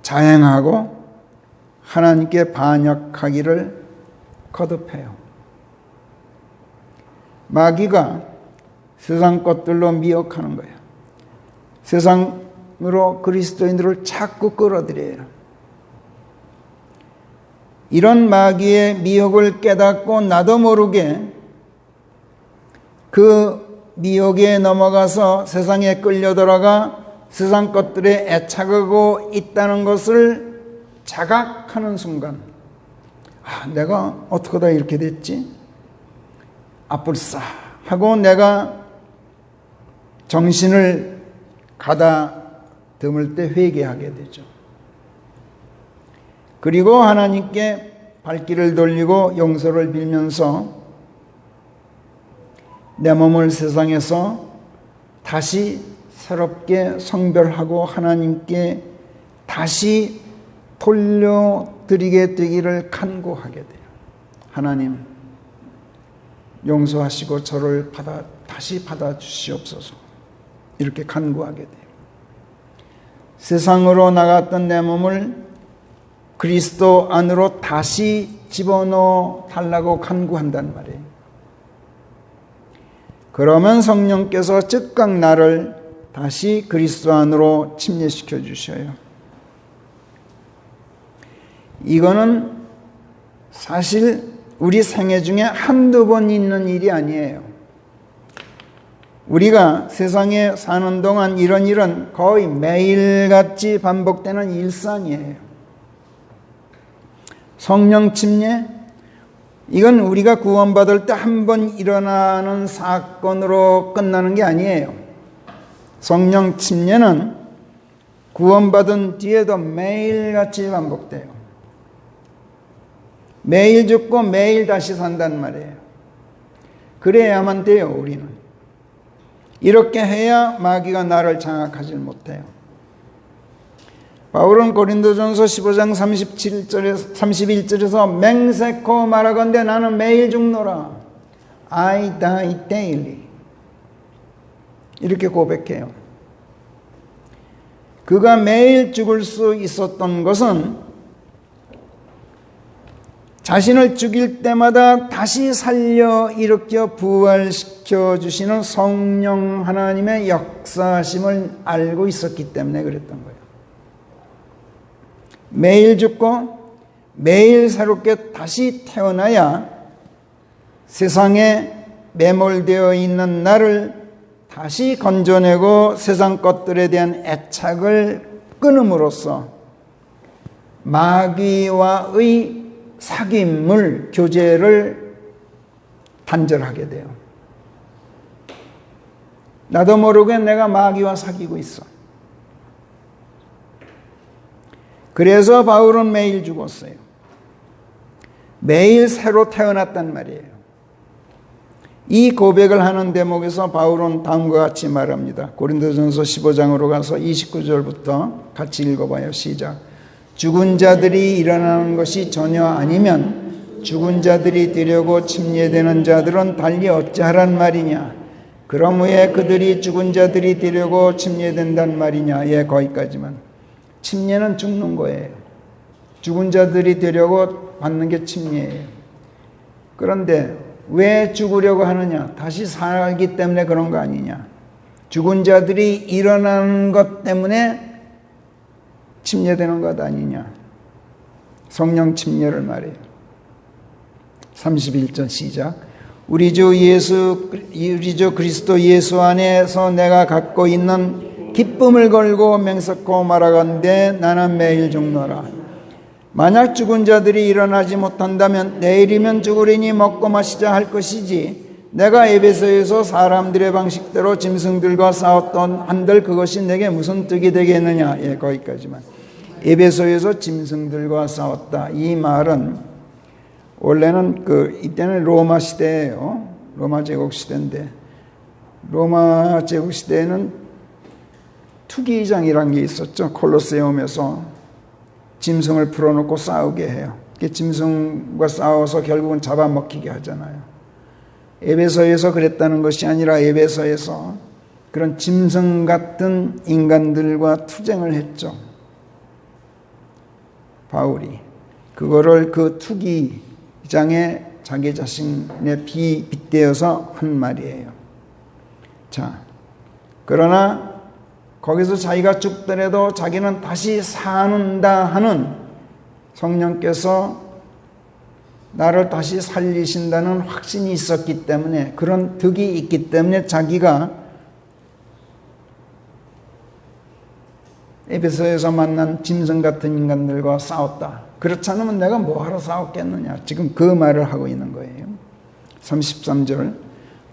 Speaker 1: 자행하고 하나님께 반역하기를 거듭해요. 마귀가 세상 것들로 미혹하는 거예요. 세상으로 그리스도인들을 자꾸 끌어들여요. 이런 마귀의 미혹을 깨닫고 나도 모르게 그 미혹에 넘어가서 세상에 끌려들어가 세상 것들에 애착하고 있다는 것을 자각하는 순간, 내가 어떻게 다 이렇게 됐지? 아뿔싸 하고 내가 정신을 가다듬을 때 회개하게 되죠. 그리고 하나님께 발길을 돌리고 용서를 빌면서 내 몸을 세상에서 다시 새롭게 성별하고 하나님께 다시 돌려드리게 되기를 간구하게 돼요. 하나님, 용서하시고 저를 다시 받아주시옵소서. 이렇게 간구하게 돼요. 세상으로 나갔던 내 몸을 그리스도 안으로 다시 집어넣어 달라고 간구한단 말이에요. 그러면 성령께서 즉각 나를 다시 그리스도 안으로 침례시켜 주셔요. 이거는 사실 우리 생애 중에 한두 번 있는 일이 아니에요. 우리가 세상에 사는 동안 이런 일은 거의 매일같이 반복되는 일상이에요. 성령 침례, 이건 우리가 구원받을 때 한 번 일어나는 사건으로 끝나는 게 아니에요. 성령 침례는 구원받은 뒤에도 매일같이 반복돼요. 매일 죽고 매일 다시 산단 말이에요. 그래야만 돼요, 우리는. 이렇게 해야 마귀가 나를 장악하지 못해요. 바울은 고린도전서 15장 31절에서 맹세코 말하건대 나는 매일 죽노라. I die daily. 이렇게 고백해요. 그가 매일 죽을 수 있었던 것은 자신을 죽일 때마다 다시 살려 일으켜 부활시켜 주시는 성령 하나님의 역사심을 알고 있었기 때문에 그랬던 거예요. 매일 죽고 매일 새롭게 다시 태어나야 세상에 매몰되어 있는 나를 다시 건져내고 세상 것들에 대한 애착을 끊음으로써 마귀와의 사귐을, 교제를 단절하게 돼요. 나도 모르게 내가 마귀와 사귀고 있어. 그래서 바울은 매일 죽었어요. 매일 새로 태어났단 말이에요. 이 고백을 하는 대목에서 바울은 다음과 같이 말합니다. 고린도전서 15장으로 가서 29절부터 같이 읽어봐요. 시작. 죽은 자들이 일어나는 것이 전혀 아니면 죽은 자들이 되려고 침례되는 자들은 달리 어찌하란 말이냐. 그럼 왜 그들이 죽은 자들이 되려고 침례된단 말이냐. 거기까지만. 침례는 죽는 거예요. 죽은 자들이 되려고 받는 게 침례예요. 그런데 왜 죽으려고 하느냐? 다시 살기 때문에 그런 거 아니냐? 죽은 자들이 일어나는 것 때문에 침례되는 것 아니냐? 성령 침례를 말해요. 31절 시작. 우리 주 그리스도 예수 안에서 내가 갖고 있는 기쁨을 걸고 맹세코 말하건대 나는 매일 죽노라. 만약 죽은 자들이 일어나지 못한다면 내일이면 죽으리니 먹고 마시자 할 것이지 내가 에베소에서 사람들의 방식대로 짐승들과 싸웠던 한들 그것이 내게 무슨 득이 되겠느냐. 거기까지만. 에베소에서 짐승들과 싸웠다. 이 말은 원래는 이때는 로마 시대예요. 로마 제국 시대인데 로마 제국 시대에는 투기장이라는 게 있었죠. 콜로세움에서 짐승을 풀어놓고 싸우게 해요. 짐승과 싸워서 결국은 잡아먹히게 하잖아요. 에베소에서 그랬다는 것이 아니라 에베소에서 그런 짐승 같은 인간들과 투쟁을 했죠. 바울이 그거를 그 투기장에 자기 자신의 빗대어서 한 말이에요. 자, 그러나 거기서 자기가 죽더라도 자기는 다시 사는다 하는 성령께서 나를 다시 살리신다는 확신이 있었기 때문에, 그런 덕이 있기 때문에 자기가 에베소에서 만난 짐승 같은 인간들과 싸웠다. 그렇지 않으면 내가 뭐하러 싸웠겠느냐. 지금 그 말을 하고 있는 거예요. 33절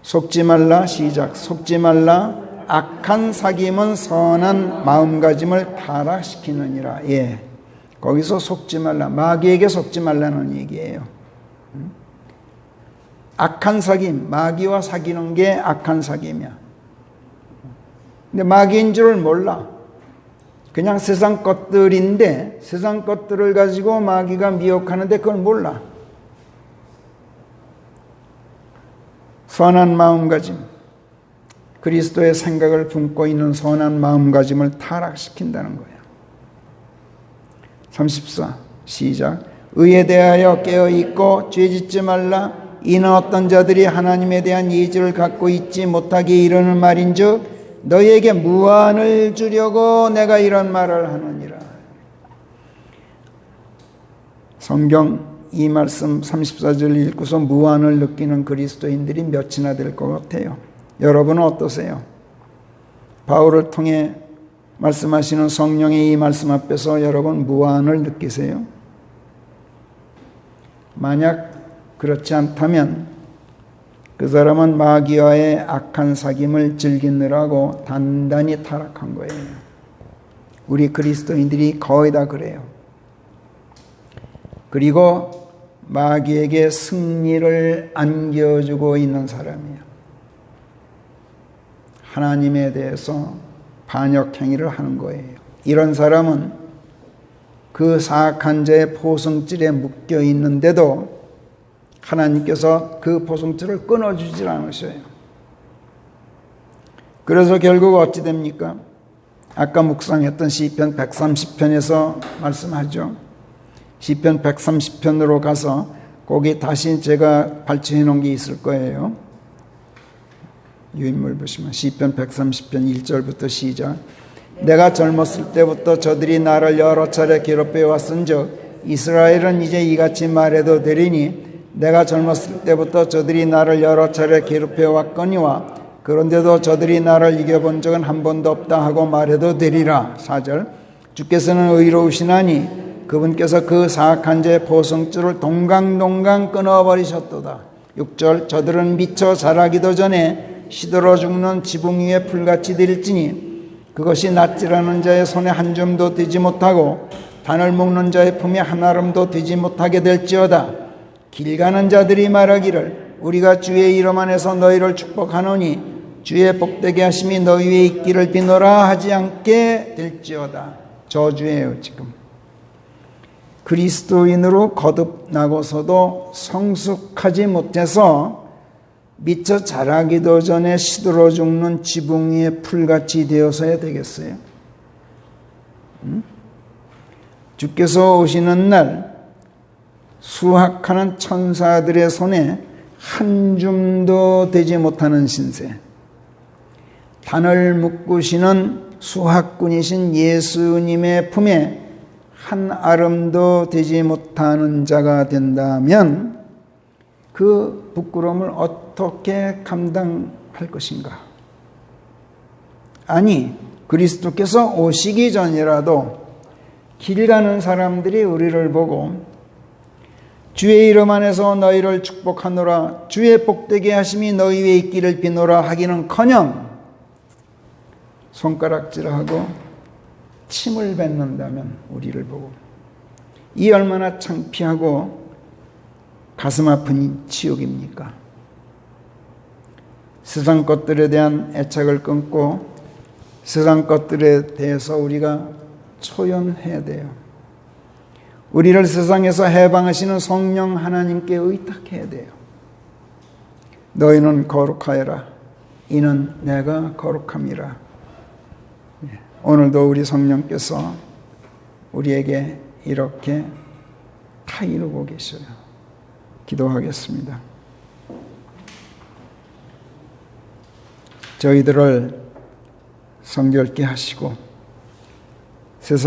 Speaker 1: 속지 말라. 시작. 속지 말라. 악한 사귐은 선한 마음가짐을 타락시키느니라. 예, 거기서 속지 말라. 마귀에게 속지 말라는 얘기예요. 악한 사귐, 마귀와 사귀는 게 악한 사귐이야. 근데 마귀인 줄을 몰라. 그냥 세상 것들인데 세상 것들을 가지고 마귀가 미혹하는데 그걸 몰라. 선한 마음가짐, 그리스도의 생각을 품고 있는 선한 마음가짐을 타락시킨다는 거예요. 34 시작. 의에 대하여 깨어있고 죄짓지 말라. 이는 어떤 자들이 하나님에 대한 예지를 갖고 있지 못하게 이르는 말인즉 너희에게 무한을 주려고 내가 이런 말을 하느니라. 성경 이 말씀 34절 읽고서 무한을 느끼는 그리스도인들이 몇이나 될 것 같아요. 여러분은 어떠세요? 바울을 통해 말씀하시는 성령의 이 말씀 앞에서 여러분 무한을 느끼세요? 만약 그렇지 않다면 그 사람은 마귀와의 악한 사귐을 즐기느라고 단단히 타락한 거예요. 우리 그리스도인들이 거의 다 그래요. 그리고 마귀에게 승리를 안겨주고 있는 사람이에요. 하나님에 대해서 반역 행위를 하는 거예요. 이런 사람은 그 사악한 자의 포승줄에 묶여 있는데도 하나님께서 그 포승줄을 끊어주질 않으셔요. 그래서 결국 어찌 됩니까? 아까 묵상했던 시편 130편에서 말씀하죠. 시편 130편으로 가서 거기 다시 제가 발췌해 놓은 게 있을 거예요. 유인물 보시면 시편 130편 1절부터 시작. 내가 젊었을 때부터 저들이 나를 여러 차례 괴롭혀 왔은즉 이스라엘은 이제 이같이 말해도 되리니 내가 젊었을 때부터 저들이 나를 여러 차례 괴롭혀 왔거니와 그런데도 저들이 나를 이겨본 적은 한 번도 없다 하고 말해도 되리라. 4절. 주께서는 의로우시나니 그분께서 그 사악한 자의 포승줄을 동강동강 끊어버리셨도다. 6절. 저들은 미쳐 자라기도 전에 시들어 죽는 지붕 위에 풀같이 될지니 그것이 낫지라는 자의 손에 한 줌도 되지 못하고 단을 묶는 자의 품에 한 아름도 되지 못하게 될지어다. 길 가는 자들이 말하기를 우리가 주의 이름 안에서 너희를 축복하노니 주의 복되게 하심이 너희 위에 있기를 비노라 하지 않게 될지어다. 저주예요. 지금 그리스도인으로 거듭나고서도 성숙하지 못해서 미처 자라기도 전에 시들어 죽는 지붕 위에 풀같이 되어서야 되겠어요? 주께서 오시는 날 수확하는 천사들의 손에 한 줌도 되지 못하는 신세, 단을 묶으시는 수확꾼이신 예수님의 품에 한 아름도 되지 못하는 자가 된다면 그 부끄러움을 어떻게 감당할 것인가? 아니, 그리스도께서 오시기 전이라도 길 가는 사람들이 우리를 보고 주의 이름 안에서 너희를 축복하노라, 주의 복되게 하심이 너희 위에 있기를 비노라 하기는커녕 손가락질하고 침을 뱉는다면 우리를 보고 이 얼마나 창피하고 가슴 아픈 지옥입니까? 세상 것들에 대한 애착을 끊고 세상 것들에 대해서 우리가 초연해야 돼요. 우리를 세상에서 해방하시는 성령 하나님께 의탁해야 돼요. 너희는 거룩하여라. 이는 내가 거룩함이라. 오늘도 우리 성령께서 우리에게 이렇게 다 이루고 계셔요. 기도하겠습니다. 저희들을 성결케 하시고